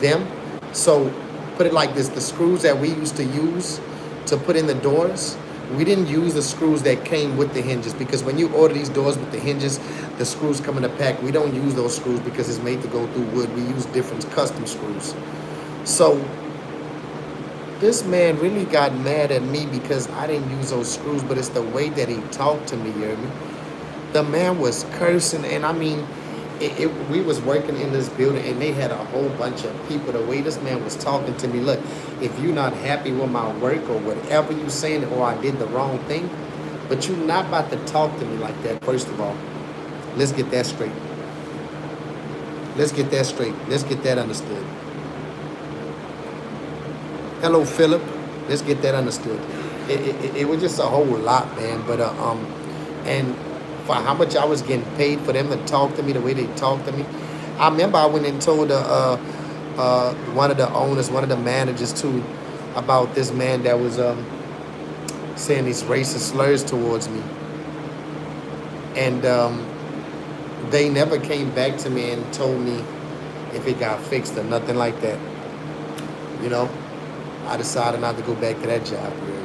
so put it like this, the screws that we used to use to put in the doors, We didn't use the screws that came with the hinges, because when you order these doors with the hinges, the screws come in a pack. We don't use those screws because it's made to go through wood. We use different custom screws. So this man really got mad at me because I didn't use those screws, but it's the way that he talked to me, you hear me? The man was cursing, and I mean, we was working in this building, and they had a whole bunch of people. The way this man was talking to me, look, if you're not happy with my work or whatever you saying, or I did the wrong thing, but you're not about to talk to me like that. First of all, let's get that straight. Let's get that straight. Let's get that understood. Hello, Philip. Let's get that understood. It was just a whole lot, man. But and for how much I was getting paid for them to talk to me the way they talked to me, I remember I went and told one of the owners, one of the managers too, about this man that was saying these racist slurs towards me, and they never came back to me and told me if it got fixed or nothing like that. You know, I decided not to go back to that job, really.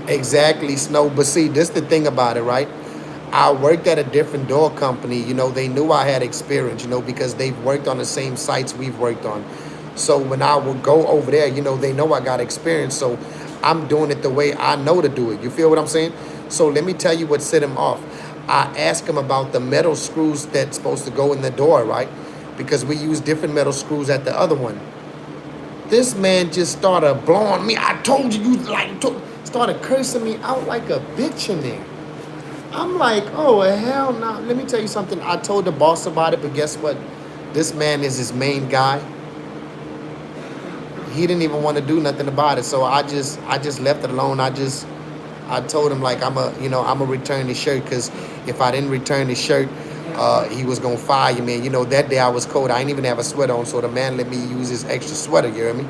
Exactly, Snow. But see, this the thing about it, right? I worked at a different door company. You know, they knew I had experience, you know, because they've worked on the same sites we've worked on. So when I would go over there, you know, they know I got experience. So I'm doing it the way I know to do it. You feel what I'm saying? So let me tell you what set him off. I asked him about the metal screws that's supposed to go in the door, right? Because we use different metal screws at the other one. This man just started blowing me. I told you, started cursing me out like a bitch in there. I'm like, oh, hell no. Let me tell you something. I told the boss about it, but guess what? This man is his main guy. He didn't even want to do nothing about it. So I just left it alone. I told him, like, I'ma return the shirt, because if I didn't return the shirt, he was gonna fire me. And, you know, that day I was cold. I didn't even have a sweater on, so the man let me use his extra sweater, you hear me?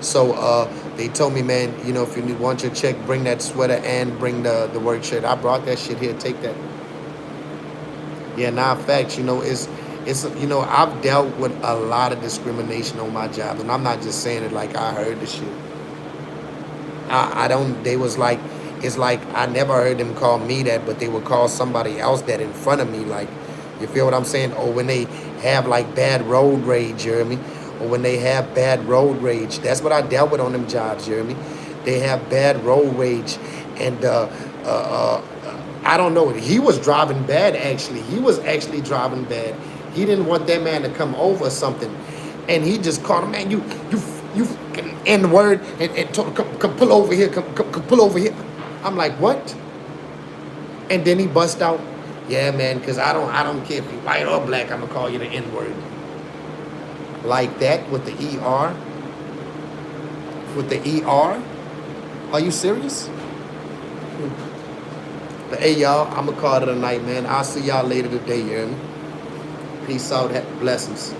So they told me, man, you know, if you want your check, bring that sweater and bring the work shirt. I brought that shit here. Take that. Yeah, now facts, you know, it's you know, I've dealt with a lot of discrimination on my job, and I'm not just saying it like I heard the shit. I don't. They was like, it's like I never heard them call me that, but they would call somebody else that in front of me. Like, you feel what I'm saying? Or when they have like bad road rage, you hear me? Or when they have bad road rage. That's what I dealt with on them jobs, you hear me? They have bad road rage. And I don't know. He was driving bad, actually. He was actually driving bad. He didn't want that man to come over or something. And he just called him, man, you fucking N-word, and told him, come pull over here, come pull over here. I'm like, what? And then he bust out, yeah, man, because I don't care if you white or black, I'm going to call you the N-word. Like that, with the ER? With the ER? Are you serious? But hey, y'all, I'm going to call it a night, man. I'll see y'all later today, you hear me? Peace out, blessings.